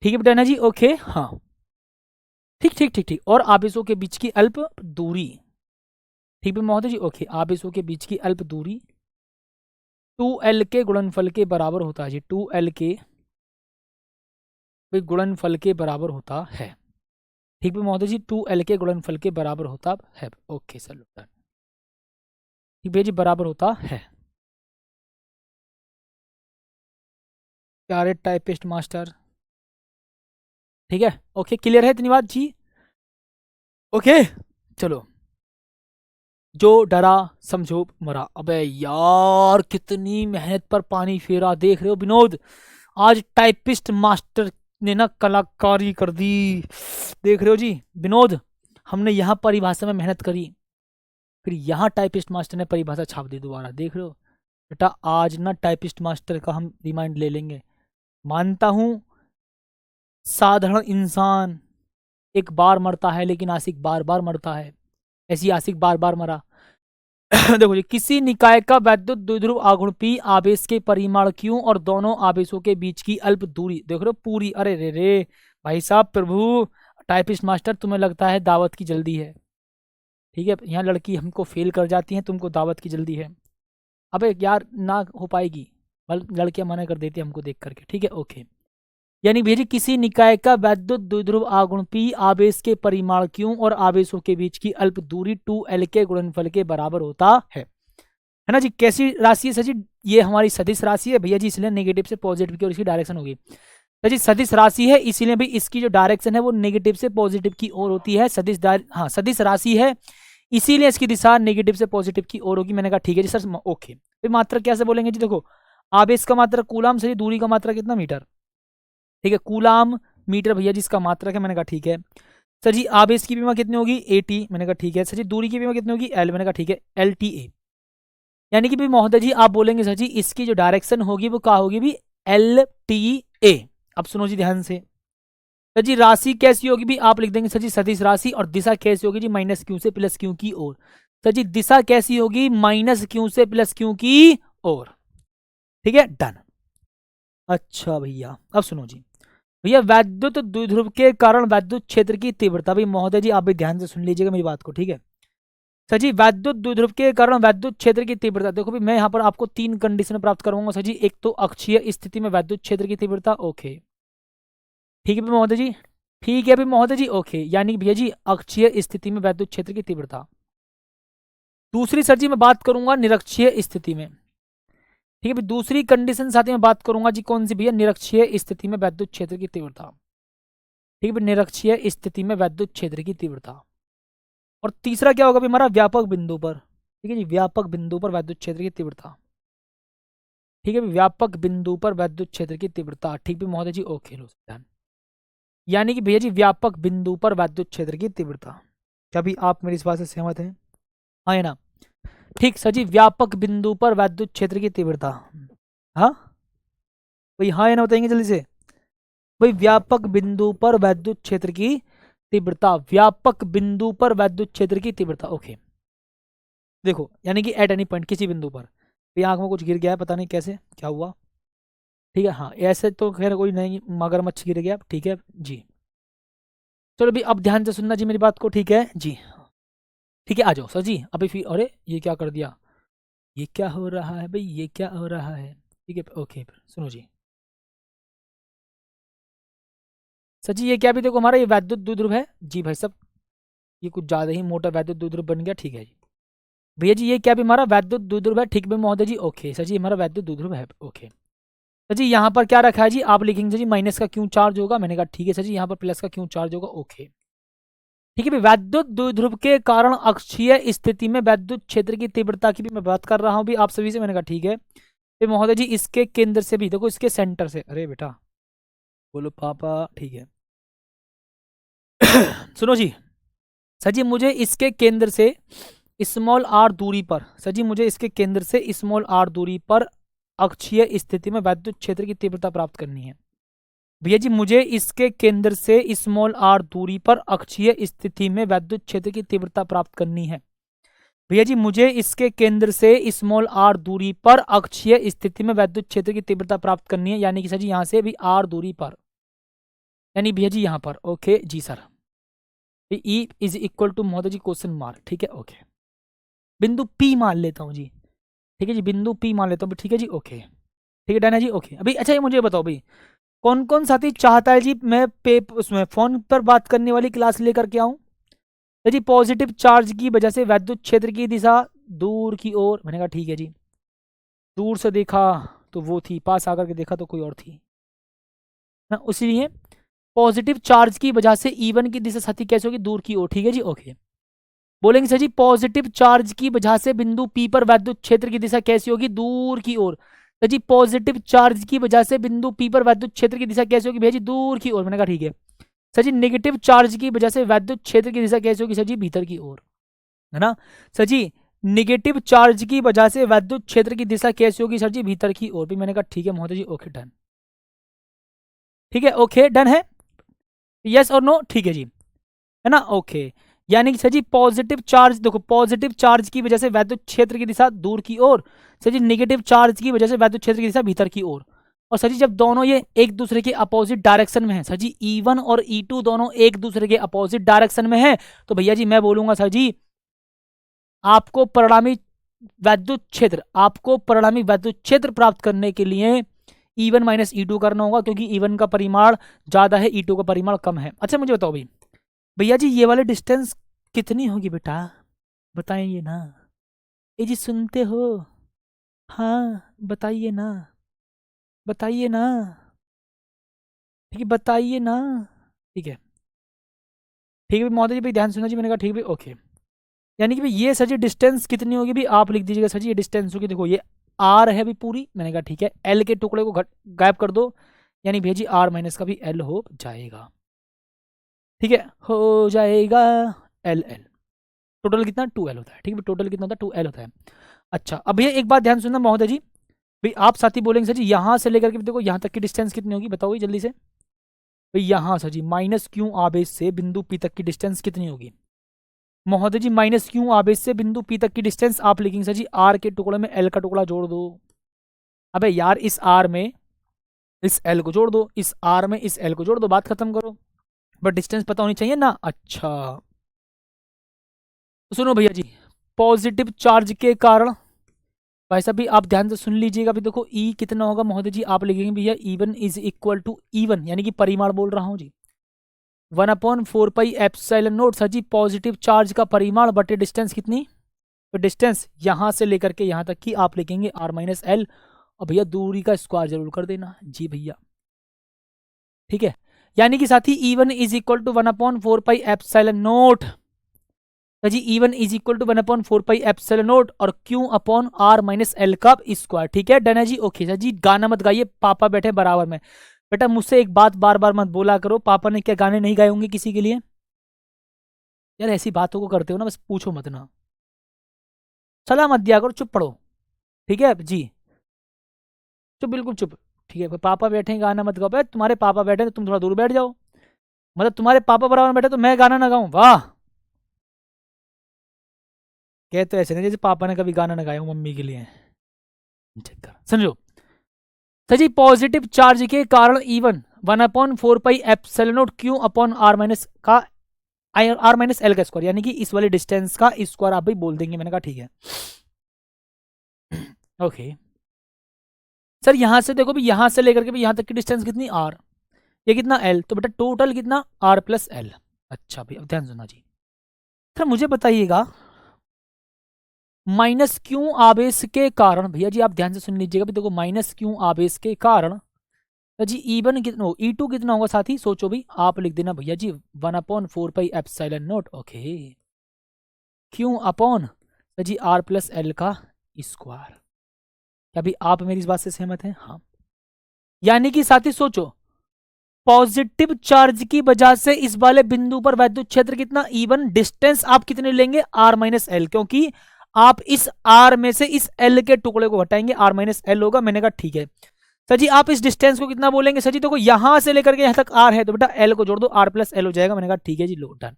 ठीक है बेटा ना जी, ओके, हाँ, ठीक ठीक ठीक ठीक, और आवेशों के बीच की अल्प दूरी, ठीक है महोदय जी, ओके, आवेशों के बीच की अल्प दूरी 2L के गुणनफल के बराबर होता है जी, 2L के गुणनफल के बराबर होता है, ठीक है महोदय जी, 2L के गुणनफल के बराबर होता है, ओके सर, ठीक भैया जी, बराबर होता है। प्यारे टाइपिस्ट मास्टर, ठीक है, ओके, क्लियर है इतनी बात जी, ओके, चलो, जो डरा समझो मरा, अबे यार कितनी मेहनत पर पानी फेरा, देख रहे हो विनोद, आज टाइपिस्ट मास्टर ने ना कलाकारी कर दी, देख रहे हो जी विनोद, हमने यहाँ परिभाषा में मेहनत करी, फिर यहाँ टाइपिस्ट मास्टर ने परिभाषा छाप दी दोबारा, देख रहे हो बेटा, आज ना टाइपिस्ट मास्टर का हम रिमाइंड ले लेंगे, मानता हूँ साधारण इंसान एक बार मरता है, लेकिन आशिक बार बार मरता है, ऐसी आशिक बार बार मरा। देखो जी, किसी निकाय का वैद्युत द्विध्रुव आघूर्ण P, आवेश के परिमाण Q और दोनों आवेशों के बीच की अल्प दूरी, देख रहे हो पूरी, अरे रे रे भाई साहब, प्रभु टाइपिस्ट मास्टर तुम्हें लगता है दावत की जल्दी है, ठीक है, यहाँ लड़की हमको फेल कर जाती है, तुमको दावत की जल्दी है, अबे यार ना हो पाएगी, लड़कियां मना कर देती है हमको देख करके, ठीक है, ओके, यानी भैया किसी निकाय का वैद्युत द्विध्रुव आघूर्ण P, आवेश के परिमाण Q और आवेशों के बीच की अल्प दूरी 2L के गुणनफल के बराबर होता है ना जी, कैसी राशि है सर जी, ये हमारी सदिश राशि है भैया जी, इसलिए नेगेटिव से पॉजिटिव की ओर इसकी डायरेक्शन होगी, सर जी सदिश राशि है, इसीलिए भी इसकी जो डायरेक्शन है वो नेगेटिव से पॉजिटिव की ओर होती है, हाँ सदिश राशि है, इसीलिए इसकी दिशा नेगेटिव से पॉजिटिव की ओर होगी, मैंने कहा ठीक है जी सर, ओके, फिर मात्रा कैसे बोलेंगे जी, देखो आवेश का मात्रा कूलाम, सर जी दूरी का मात्रा कितना मीटर, ठीक है, कूलाम मीटर भैया जी इसका मात्रक है, मैंने कहा ठीक है, सर जी आवेश की विमा कितनी होगी AT, मैंने कहा ठीक है, सर जी दूरी की विमा कितनी होगी L, मैंने कहा ठीक है, LTA, यानी कि भी महोदय जी आप बोलेंगे सर जी इसकी जो डायरेक्शन होगी वो क्या होगी भी LTA, अब सुनो जी ध्यान से, सर जी राशि कैसी होगी भी, आप लिख देंगे सर जी सदिश राशि, और दिशा कैसी होगी जी -Q से +Q की ओर, सर जी दिशा कैसी होगी -Q से +Q की ओर, ठीक है, डन। अच्छा भैया अब सुनो जी, भैया वैद्युत द्विध्रुव के कारण वैद्युत क्षेत्र की तीव्रता, भाई महोदय जी आप भी ध्यान से सुन लीजिएगा मेरी बात को, ठीक है सर जी, वैद्युत द्विध्रुव के कारण वैद्युत क्षेत्र की तीव्रता, देखो भी मैं यहाँ पर आपको 3 कंडीशन प्राप्त करवाऊंगा सर जी, एक तो अक्षीय स्थिति में वैद्युत क्षेत्र की तीव्रता, ओके, ठीक है भी महोदय जी, ठीक है भी महोदय जी, ओके, यानी भैया जी अक्षीय स्थिति में वैद्युत क्षेत्र की तीव्रता, दूसरी सर जी मैं बात करूंगा निरक्षीय स्थिति में, ठीक है, दूसरी कंडीशन साथ ही मैं बात करूंगा जी, कौन सी भैया, निरक्षीय स्थिति में वैद्युत क्षेत्र की तीव्रता। ठीक है, निरक्षीय स्थिति में वैद्युत क्षेत्र की तीव्रता। और तीसरा क्या होगा भी हमारा, व्यापक बिंदु पर। ठीक है जी, व्यापक बिंदु पर वैद्युत क्षेत्र की तीव्रता। ठीक है, व्यापक बिंदु पर वैद्युत क्षेत्र की तीव्रता। ठीक भी महोदय जी, ओके लो ध्यान। यानी कि भैया जी व्यापक बिंदु पर वैद्युत क्षेत्र की तीव्रता। क्या भी आप मेरी इस बात से सहमत हैं? हाँ है ना? ठीक सर जी, व्यापक बिंदु पर वैद्युत क्षेत्र की तीव्रता। हाँ भाई, हाँ है ना, बताएंगे जल्दी से भाई। व्यापक बिंदु पर वैद्युत क्षेत्र की तीव्रता, व्यापक बिंदु पर वैद्युत क्षेत्र की तीव्रता। ओके, देखो यानी कि एट एनी पॉइंट, किसी बिंदु पर। ये आंख में कुछ गिर गया है, पता नहीं कैसे क्या हुआ। ठीक है, हाँ ऐसे तो खैर कोई नहीं, मगरमच्छ गिर गया। ठीक है जी, चलो अभी अब ध्यान से सुनना जी मेरी बात को। ठीक है जी, ठीक है आ जाओ सर जी। अभी फिर अरे ये क्या कर दिया, ये क्या हो रहा है भाई, ये क्या हो रहा है? ठीक है ओके, सुनो जी सर जी, ये क्या भी देखो हमारा ये वैद्युत द्विध्रुव है जी भाई साहब। ये कुछ ज़्यादा ही मोटा वैद्युत द्विध्रुव बन गया। ठीक है जी भैया जी, ये क्या भी हमारा वैद्युत द्विध्रुव है। ठीक है महोदय जी, ओके सर जी, हमारा वैद्युत द्विध्रुव है। ओके सर जी, यहाँ पर क्या रखा है जी, आप लिखेंगे सर जी माइनस का क्यों चार्ज होगा। मैंने कहा ठीक है सर जी, यहाँ पर प्लस का क्यों चार्ज होगा। ओके ठीक है भाई, वैद्युत द्विध्रुव के कारण अक्षीय स्थिति में वैद्युत क्षेत्र की तीव्रता की भी मैं बात कर रहा हूँ भी आप सभी से। मैंने कहा ठीक है फिर महोदय जी, इसके केंद्र से भी देखो, इसके सेंटर से, अरे बेटा बोलो पापा। ठीक है सुनो जी सर जी, मुझे इसके केंद्र से स्मॉल आर दूरी पर, सर जी मुझे इसके केंद्र से स्मॉल आर दूरी पर अक्षीय स्थिति में वैद्युत क्षेत्र की तीव्रता प्राप्त करनी है। भैया जी, मुझे इसके केंद्र से स्मॉल आर दूरी पर अक्षीय स्थिति में वैद्युत क्षेत्र की तीव्रता प्राप्त करनी है। भैया जी, मुझे इसके केंद्र से स्मॉल आर दूरी पर अक्षीय स्थिति में वैद्युत क्षेत्र की तीव्रता प्राप्त करनी है। यानी कि सर जी यहाँ से भी आर दूरी पर, यानी भैया जी यहाँ पर। ओके जी sir, E is equal to महोदय जी क्वेश्चन मार्क। ठीक है ओके, बिंदु पी मान लेता हूँ जी। ठीक है जी, बिंदु पी मान लेता हूँ। ठीक है जी ओके, ठीक है डन है जी ओके। अभी अच्छा ये मुझे बताओ भाई, कौन कौन साथी चाहता है जी मैं उसमें फोन पर बात करने वाली क्लास लेकर के आऊं? जी पॉजिटिव चार्ज की वजह से वैद्युत क्षेत्र की दिशा दूर की ओर। मैंने कहा ठीक है जी, दूर से देखा तो वो थी, पास आकर के देखा तो कोई और थी ना, उसीलिए पॉजिटिव चार्ज की वजह से E1 की दिशा साथी कैसे होगी, दूर की ओर। ठीक है जी ओके, बोलेंगे सर जी पॉजिटिव चार्ज की वजह से बिंदु P पर वैद्युत क्षेत्र की दिशा कैसी होगी, दूर की ओर। सर जी पॉजिटिव चार्ज की वजह से बिंदु P पर वैद्युत क्षेत्र की दिशा कैसी होगी भैया जी, दूर की ओर। मैंने कहा ठीक है सर जी, नेगेटिव चार्ज की वजह से वैद्युत क्षेत्र की दिशा कैसी होगी सर जी, भीतर की ओर, है ना सर जी। नेगेटिव चार्ज की वजह से वैद्युत क्षेत्र की दिशा कैसी होगी सर जी, भीतर की ओर भी। मैंने कहा ठीक है महोदय जी ओके डन। ठीक है ओके डन है, यस और नो। ठीक है जी, है ना ओके। यानी कि सर जी पॉजिटिव चार्ज, देखो पॉजिटिव चार्ज की वजह से वैद्युत क्षेत्र की दिशा दूर की ओर, सर जी नेगेटिव चार्ज की वजह से वैद्युत क्षेत्र की दिशा भीतर की ओर। और सर जी जब दोनों ये एक दूसरे के अपोजिट डायरेक्शन में है, सर जी E1 और E2 दोनों एक दूसरे के अपोजिट डायरेक्शन में है, तो भैया जी मैं बोलूंगा सर जी आपको परिणामी वैद्युत क्षेत्र, आपको परिणामी वैद्युत क्षेत्र प्राप्त करने के लिए E1 माइनस E2 करना होगा, क्योंकि E1 का परिमाण ज्यादा है, E2 का परिमाण कम है। अच्छा मुझे बताओ भाई, भैया जी ये वाले डिस्टेंस कितनी होगी बेटा, बताइए ना। ये जी सुनते हो, हाँ बताइए ना, बताइए ना, ठीक है बताइए ना। ठीक है ठीक है महोदय जी, भाई ध्यान सुनना जी। मैंने कहा ठीक है भाई ओके। यानी कि भाई ये सर जी डिस्टेंस कितनी होगी भी, आप लिख दीजिएगा सर जी, ये डिस्टेंस होगी, देखो ये आर है भी पूरी। मैंने कहा ठीक है, एल के टुकड़े को गायब कर दो, यानी भैया जी आर माइनस का भी एल हो जाएगा। ठीक है हो जाएगा एल एल, टोटल कितना 2L होता है। ठीक है, टोटल कितना होता है 2L होता है। अच्छा अब भैया एक बात ध्यान सुनना महोदय जी, भाई आप साथी बोलेंगे सर जी यहाँ से लेकर के देखो यहाँ तक की डिस्टेंस कितनी होगी, बताओ जल्दी से भाई। यहाँ सर जी माइनस क्यू आवेश से बिंदु पी तक की डिस्टेंस कितनी होगी महोदय जी, माइनस क्यू आवेश से बिंदु पी तक की डिस्टेंस आप लिखेंगे सर जी आर के टुकड़े में एल का टुकड़ा जोड़ दो। अबे यार इस आर में इस एल को जोड़ दो, इस आर में इस एल को जोड़ दो, बात खत्म करो। बट डिस्टेंस पता होनी चाहिए ना। अच्छा तो सुनो भैया जी, पॉजिटिव चार्ज के कारण, भाई साहब भी आप ध्यान से सुन लीजिएगा भी, देखो ई कितना होगा महोदय जी, आप लिखेंगे भैया E1 is equal to E1, यानी कि परिमाण बोल रहा हूं जी, 1/4πε0। सर जी पॉजिटिव चार्ज का परिमाण बटे डिस्टेंस कितनी, तो डिस्टेंस यहां से लेकर के यहां तक की आप लिखेंगे R माइनस एल, और भैया दूरी का स्क्वायर जरूर कर देना जी भैया, ठीक है। यानी कि साथी E1 is equal to 1/4 pi epsilon naught जी, E1 is equal to 1/4 pi epsilon naught और Q upon R minus L का स्क्वायर, ठीक है। डन है जी, ओके सर जी। गाना मत गाइए, पापा बैठे बराबर में। बेटा मुझसे एक बात बार बार मत बोला करो, पापा ने क्या गाने नहीं गाए होंगे किसी के लिए? यार ऐसी बातों को करते हो ना, बस पूछो मत ना, सलाह मत दिया करो, चुप पढ़ो, ठीक है जी, चुप, बिल्कुल चुप, ठीक है। पापा बैठे हैं, गाना मत गाओ। भाई तुम्हारे पापा बैठे तो तुम थोड़ा दूर बैठ जाओ, मतलब तुम्हारे पापा बराबर में बैठे तो मैं गाना ना गाऊं? वाह, कहते तो ऐसे नहीं जैसे पापा ने कभी गाना ना गाया हो मम्मी के लिए। चक्कर समझो सर जी, पॉजिटिव चार्ज के कारण E1 1/4 pi epsilon not Q upon R minus का R माइनस एल का स्क्वायर, यानी कि इस वाले डिस्टेंस का स्क्वायर आप भी बोल देंगे। मैंने कहा ठीक है ओके सर। यहां से देखो भी, यहां से लेकर के भी यहां तक की डिस्टेंस कितनी R, ये कितना L, तो बेटा टोटल कितना R प्लस L। अच्छा भाई अब ध्यान सुनना जी सर, मुझे बताइएगा माइनस क्यू आवेश के कारण, भैया जी आप ध्यान से सुन लीजिएगा भी, देखो माइनस क्यू आवेश के कारण जी E1 कितना, E2 कितना होगा साथी, सोचो भी, आप लिख देना भैया जी 1/4 pi epsilon naught okay Q upon जी R प्लस एल का स्क्वायर। क्या भी आप मेरी इस बात से सहमत हैं? हाँ, यानी कि साथी सोचो, पॉजिटिव चार्ज की वजह से इस वाले बिंदु पर वैद्युत क्षेत्र कितना E1, डिस्टेंस आप कितने लेंगे R माइनस एल, क्योंकि आप इस R में से इस L के टुकड़े को घटाएंगे, R माइनस एल होगा। मैंने कहा ठीक है सर जी। आप इस डिस्टेंस को कितना बोलेंगे सर जी? देखो यहां से लेकर के यहां तक R है, तो बेटा L को जोड़ दो, R प्लस एल हो जाएगा। मैंने कहा ठीक है जी, लो डन।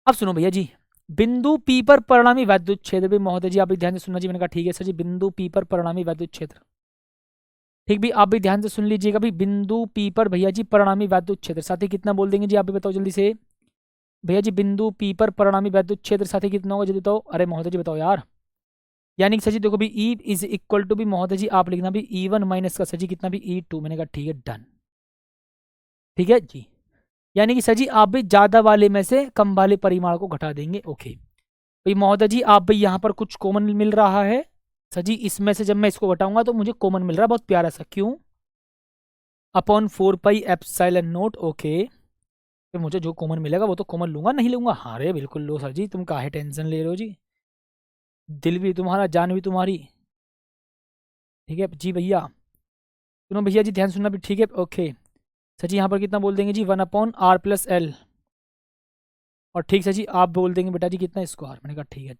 अब सुनो भैया जी, बिंदु P पर परिणामी वैद्युत क्षेत्र भी, महोदय जी आप भी ध्यान से सुनना जी। मैंने कहा ठीक है सर जी, बिंदु P पर परिणामी वैद्युत क्षेत्र, ठीक भी आप भी ध्यान से सुन लीजिएगा भी, बिंदु P पर भैया जी परिणामी वैद्युत क्षेत्र, साथी कितना बोल देंगे जी? आप भी बताओ जल्दी से भैया जी, बिंदु P पर परिणामी वैद्युत क्षेत्र साथी कितना होगा जल्दी बताओ। अरे महोदय जी बताओ यार, यानी कि सर जी देखो भी E इज इक्वल टू भी, महोदय जी आप लिखना भी E1 माइनस का सर जी कितना भी E2। मैंने कहा ठीक है डन, ठीक है जी। यानी कि सर जी आप भी ज्यादा वाले में से कम वाले परिमाण को घटा देंगे, ओके भाई। महोदय जी आप भी यहाँ पर कुछ कॉमन मिल रहा है सर जी, इसमें से जब मैं इसको घटाऊंगा तो मुझे कॉमन मिल रहा है बहुत प्यारा सा, क्यों upon 4 pi epsilon naught okay. फिर मुझे जो कॉमन मिलेगा वो तो कॉमन लूंगा, नहीं लूंगा? हाँ रे बिल्कुल लो सर जी, तुम काहे टेंशन ले रहे हो जी, दिल भी तुम्हारा जान भी तुम्हारी, ठीक है जी भैया। सुनो भैया जी ध्यान सुनना भी, ठीक है ओके सर जी। यहाँ पर कितना बोल देंगे जी? 1/R प्लस एल, और ठीक सर जी आप बोल देंगे बेटा जी कितना स्क्वायर। मैंने कहा ठीक है,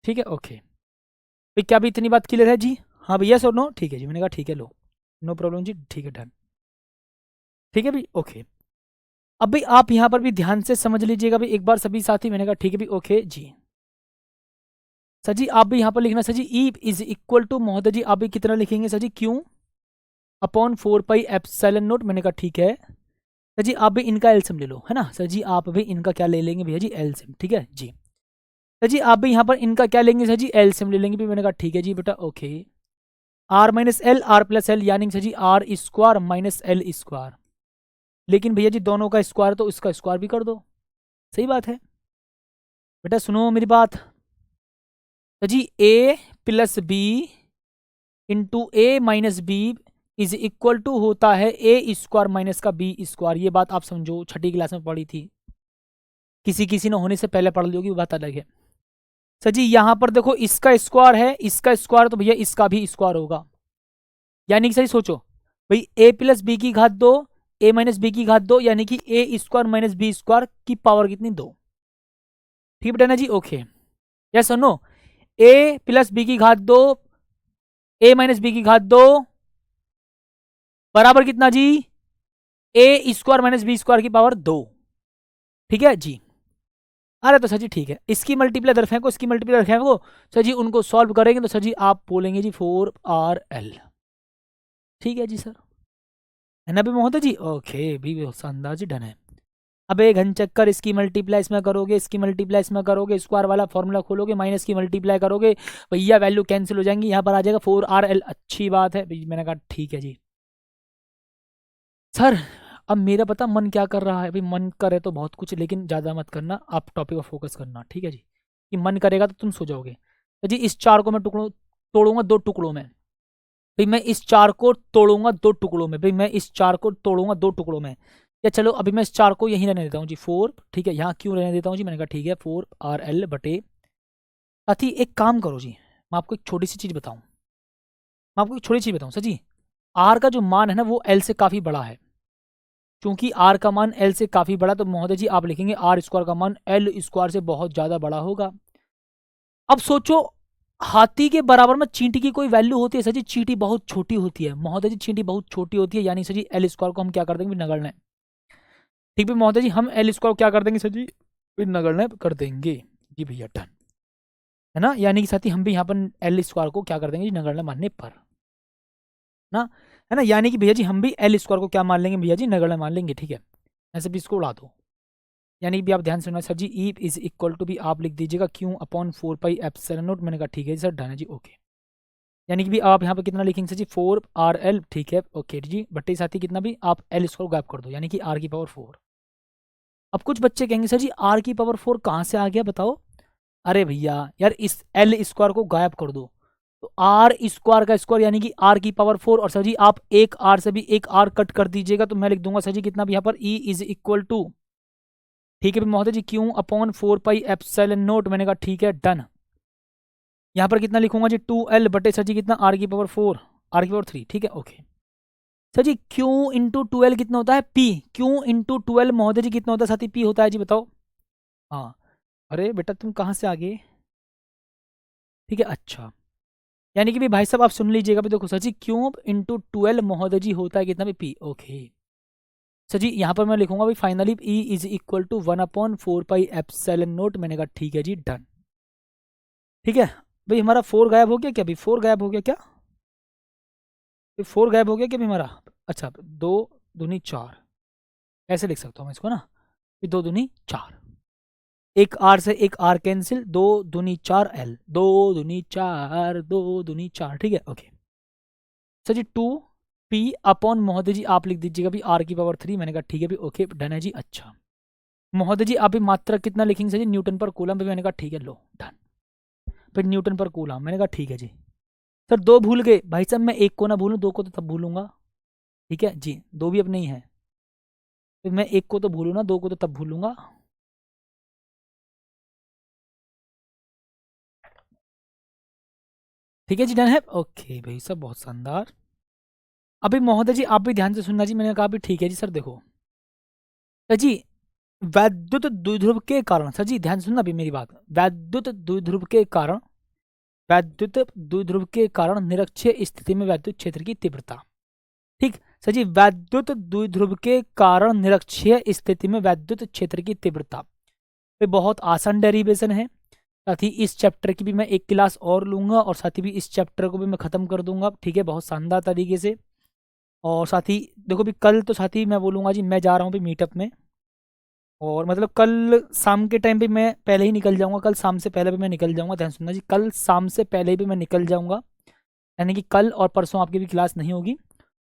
ठीक है ओके भाई। क्या भी इतनी बात क्लियर है जी? हाँ भैया सर नो, ठीक है जी। मैंने कहा ठीक है लो, नो प्रॉब्लम जी, ठीक है डन, ठीक है भाई ओके। अब भाई आप यहाँ पर भी ध्यान से समझ लीजिएगा भाई एक बार सभी साथी। मैंने कहा ठीक है भाई ओके जी। सर जी आप भी यहाँ पर लिखना सर जी, ई इज इक्वल टू, महोदय जी आप भी कितना लिखेंगे सर जी? Q upon 4 pi epsilon naught. मैंने कहा ठीक है सर जी। आप भी इनका एलसीएम ले लो, है ना सर जी? आप भी इनका क्या ले लेंगे भैया जी? एलसीएम, ठीक है जी। सर जी आप भी यहाँ पर इनका क्या लेंगे सर जी? एलसीएम ले लेंगे भी। मैंने कहा ठीक है जी बेटा okay. R minus l, r plus l, यानी sir ji r square minus l square. लेकिन भैया जी दोनों का स्क्वायर तो इसका स्क्वायर भी कर दो, सही बात है। बेटा सुनो मेरी बात सर जी, A plus B into A minus B is equal to होता है ए स्क्वायर माइनस का बी स्क्वायर। ये बात आप समझो, छठी क्लास में पढ़ी थी, किसी किसी ने होने से पहले पढ़ ली होगी, बात अलग है। सर जी यहाँ पर देखो इसका स्क्वायर है, इसका स्क्वायर, तो भैया इसका भी स्क्वायर होगा। यानी कि सही सोचो भाई, ए प्लस बी की घात 2, ए माइनस बी की घात 2, यानी कि ए स्क्वायर माइनस बी स्क्वायर की पावर कितनी? 2, ठीक बेटा ना जी ओके। यस और नो? ए प्लस बी की घात 2, ए माइनस बी की घात 2 बराबर कितना जी? ए स्क्वायर माइनस बी स्क्वायर की पावर 2, ठीक है जी। अरे तो सर जी ठीक है, इसकी मल्टीप्लाई इधर फेंको, इसकी मल्टीप्लाई इधर फेंको सर जी, उनको सॉल्व करेंगे तो सर जी आप बोलेंगे जी 4RL, ठीक है जी सर, है ना भी महोदय जी? ओके भी शानदार जी, डन है। अब एक घन चक्कर, इसकी मल्टीप्लाई इसमें करोगे, इसकी मल्टीप्लाई इसमें करोगे, स्क्वायर वाला फॉर्मूला खोलोगे, माइनस की मल्टीप्लाई करोगे, भैया वैल्यू कैंसिल हो जाएंगी, यहाँ पर आ जाएगा 4RL। अच्छी बात है भाई, मैंने कहा ठीक है जी सर। अब मेरा पता मन क्या कर रहा है भाई, मन करे तो बहुत कुछ, लेकिन ज़्यादा मत करना, आप टॉपिक पर फोकस करना, ठीक है जी। कि मन करेगा तो तुम सो जाओगे। तो जी इस चार को मैं टुकड़ों तोड़ूंगा 2 टुकड़ों में। भाई मैं इस 4 को तोड़ूंगा 2 टुकड़ों में। भाई मैं इस 4 को तोड़ूंगा 2 टुकड़ों में। या चलो अभी मैं इस 4 को यहीं रहने देता हूँ जी 4, ठीक है। यहाँ क्यों रहने देता हूँ जी, मैंने कहा ठीक है 4RL बटे। साथ ही एक काम करो जी, मैं आपको एक छोटी सी चीज़ बताऊँ, मैं आपको एक छोटी चीज़ बताऊँ सर जी। आर का जो मान है ना वो एल से काफ़ी बड़ा है। क्योंकि आर का मान एल से काफ़ी बड़ा, तो महोदय जी आप लिखेंगे आर स्क्वायर का मान एल स्क्वायर से बहुत ज़्यादा बड़ा होगा। अब सोचो, हाथी के बराबर में चींटी की कोई वैल्यू होती है सर जी? चींटी बहुत छोटी होती है महोदय जी, चींटी बहुत छोटी होती है, यानी सर जी एल स्क्वायर को हम क्या कर देंगे, नगण्य। ठीक है महोदय जी, हम एल स्क्वायर क्या कर देंगे सर जी, नगण्य कर देंगे जी भैया, डन है ना। यानी कि साथ ही हम भी यहाँ पर एल स्क्वायर को क्या कर देंगे जी, नगण्य मानने पर ना, है ना। यानी कि भैया जी हम भी एल स्क्वायर को क्या मान लेंगे भैया जी, नगण्य मान लेंगे, ठीक है। ऐसे भी इसको उड़ा दो। यानी भी आप ध्यान सुनना सर जी, ई इज इक्वल टू भी आप लिख दीजिएगा क्यू अपॉन 4πε0। मैंने कहा ठीक है जी सर, डन है जी, ओके। यानी कि भी आप यहाँ पे कितना लिखेंगे सर जी, 4RL, ठीक है ओके जी, बट्टे साथ ही कितना भी आप एल स्क्वायर गायब कर दो, यानी कि R की पावर 4। अब कुछ बच्चे कहेंगे सर जी R की पावर 4 कहाँ से आ गया बताओ। अरे भैया यार, इस एल स्क्वायर को गायब कर दो, तो आर स्क्वायर का स्क्वायर यानी कि R की पावर 4। और सर जी आप एक R से भी एक R कट कर दीजिएगा, तो मैं लिख दूंगा सर जी कितना भी यहाँ पर E इज इक्वल टू, ठीक है महोदय जी, क्यू अपॉन 4πε0। मैंने कहा ठीक है, डन। यहाँ पर कितना लिखूंगा जी, 2L बटे सर जी कितना, R की पावर 4, R की पावर 3, ठीक है ओके। सर जी Q इंटू 2L कितना होता है, P। Q इंटू 2L महोदय जी कितना होता है साथी, P होता है जी, बताओ। हाँ, अरे बेटा तुम कहाँ से आ गए, ठीक है अच्छा। यानी कि भी भाई साहब आप सुन लीजिएगा भी, देखो सर जी क्यूब इंटू 12 महोदय जी होता है कितना भी, P, ओके। सर जी यहाँ पर मैं लिखूंगा भाई finally E is equal to 1/4πε0। मैंने कहा ठीक है जी, डन। ठीक है भाई, हमारा 4 गायब हो गया क्या, अभी 4 गायब हो गया क्या, 4 गायब हो गया क्या भी हमारा। अच्छा, 2 दूनी 4, ऐसे लिख सकता हूँ मैं इसको ना, 2 दूनी 4, एक आर से एक आर कैंसिल, 2 दूनी 4L, 2 दूनी 4, 2 दूनी 4, ठीक है ओके। सर जी 2P अपॉन महोदय जी आप लिख दीजिएगा भी R की पावर 3। मैंने कहा ठीक है भी ओके, डन है जी, अच्छा। महोदय जी आप भी मात्रा कितना लिखेंगे सर जी, न्यूटन पर कूलम पे। मैंने कहा ठीक है, लो डन। फिर न्यूटन पर कूलम, मैंने कहा ठीक है जी। सर 2 भूल गए भाई साहब, मैं 1 को ना भूलूं, 2 को तो तब भूलूंगा, ठीक है जी, 2 भी अब नहीं है, फिर मैं 1 को तो भूलूँ ना, 2 को तो तब भूलूंगा। ठीक है जी, डन है, ओके भाई साहब बहुत शानदार। अभी महोदय जी आप भी ध्यान से सुनना जी, मैंने कहा भी ठीक है जी सर। देखो सर जी, वैद्युत द्विध्रुव के कारण, सर जी ध्यान सुनना भी मेरी बात, वैद्युत द्विध्रुव के कारण, वैद्युत द्विध्रुव के कारण निरक्षीय स्थिति में वैद्युत क्षेत्र की तीव्रता, ठीक। सर जी वैद्युत द्विध्रुव के कारण निरक्षीय स्थिति में वैद्युत क्षेत्र की तीव्रता, ये बहुत आसान डेरिवेशन है। साथ ही इस चैप्टर की भी मैं एक क्लास और लूंगा, और साथ ही भी इस चैप्टर को भी मैं खत्म कर दूंगा, ठीक है, बहुत शानदार तरीके से। और साथ ही देखो भी कल तो साथ ही मैं बोलूंगा जी, मैं जा रहा हूँ भी मीटअप में, और मतलब कल शाम के टाइम पे मैं पहले ही निकल जाऊंगा, कल शाम से पहले भी मैं निकल जाऊंगा, ध्यान सुनना जी, कल शाम से पहले भी मैं निकल जाऊंगा। यानी कि कल और परसों आपकी भी क्लास नहीं होगी,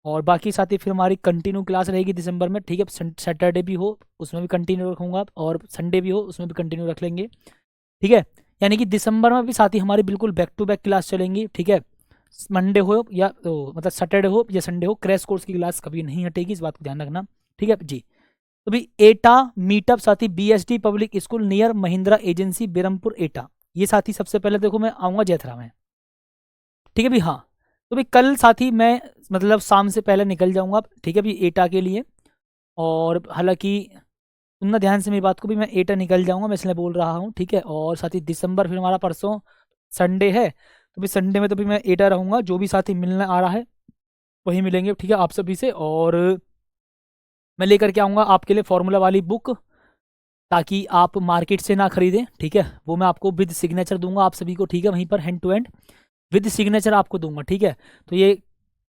और बाकी साथ ही फिर हमारी कंटिन्यू क्लास रहेगी दिसंबर में, ठीक है। सैटरडे भी हो उसमें भी कंटिन्यू रखूंगा, और संडे भी हो उसमें भी कंटिन्यू रख लेंगे, ठीक है। यानी कि दिसंबर में भी साथ ही हमारी बिल्कुल बैक टू बैक क्लास चलेंगी, ठीक है। मंडे हो या तो मतलब सैटरडे हो या संडे हो, क्रैश कोर्स की क्लास कभी नहीं हटेगी, इस बात को ध्यान रखना, ठीक है जी। तो भाई एटा मीटअप साथी BSD public school near Mahindra agency Berhampur एटा, ये साथी सबसे पहले देखो मैं आऊँगा जयथरा में, ठीक है भी, हाँ। तो भाई कल साथी मैं मतलब शाम से पहले निकल जाऊँगा, ठीक है भी, एटा के लिए। और हालांकि सुनना ध्यान से मेरी बात को भी, मैं एटा निकल जाऊँगा, मैं इसलिए बोल रहा हूँ, ठीक है। और साथ ही दिसंबर फिर हमारा परसों संडे है, तो भी संडे में तो भी मैं एटा रहूँगा, जो भी साथी मिलने आ रहा है वही मिलेंगे, ठीक है आप सभी से। और मैं लेकर के आऊँगा आपके लिए फॉर्मूला वाली बुक, ताकि आप मार्केट से ना खरीदें, ठीक है। वो मैं आपको विद सिग्नेचर दूंगा आप सभी को, ठीक है, वहीं पर hand to hand with signature आपको दूंगा, ठीक है। तो ये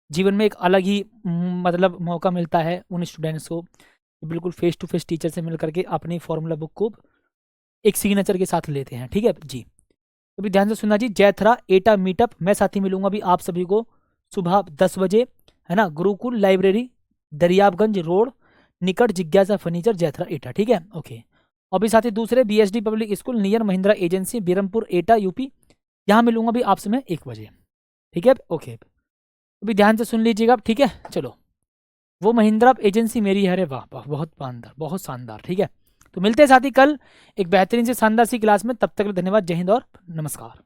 जीवन में एक अलग ही मतलब मौका मिलता है उन स्टूडेंट्स को, बिल्कुल फेस टू फेस टीचर से मिल करके अपनी फॉर्मूला बुक को एक सिग्नेचर के साथ लेते हैं, ठीक है जी। तो भी ध्यान से सुनना जी, जयथरा एटा मीटअप मैं साथी मिलूंगा भी आप सभी को सुबह 10 बजे, है ना, गुरुकुल लाइब्रेरी दरियाबगंज रोड निकट जिज्ञासा फर्नीचर जयथरा एटा, ठीक है ओके। और भी साथी दूसरे BSD public school near Mahindra agency Birampur एटा UP, यहाँ मिलूंगा भी आपसे मैं 1 बजे। ठीक है, ओके। अभी ध्यान से सुन लीजिएगा, ठीक है। चलो, वो महिंद्रा एजेंसी मेरी है, अरे वाह वाह, बहुत शानदार, बहुत शानदार, ठीक है। तो मिलते हैं साथी कल एक बेहतरीन से शानदार सी क्लास में, तब तक के लिए धन्यवाद, जय हिंद और नमस्कार।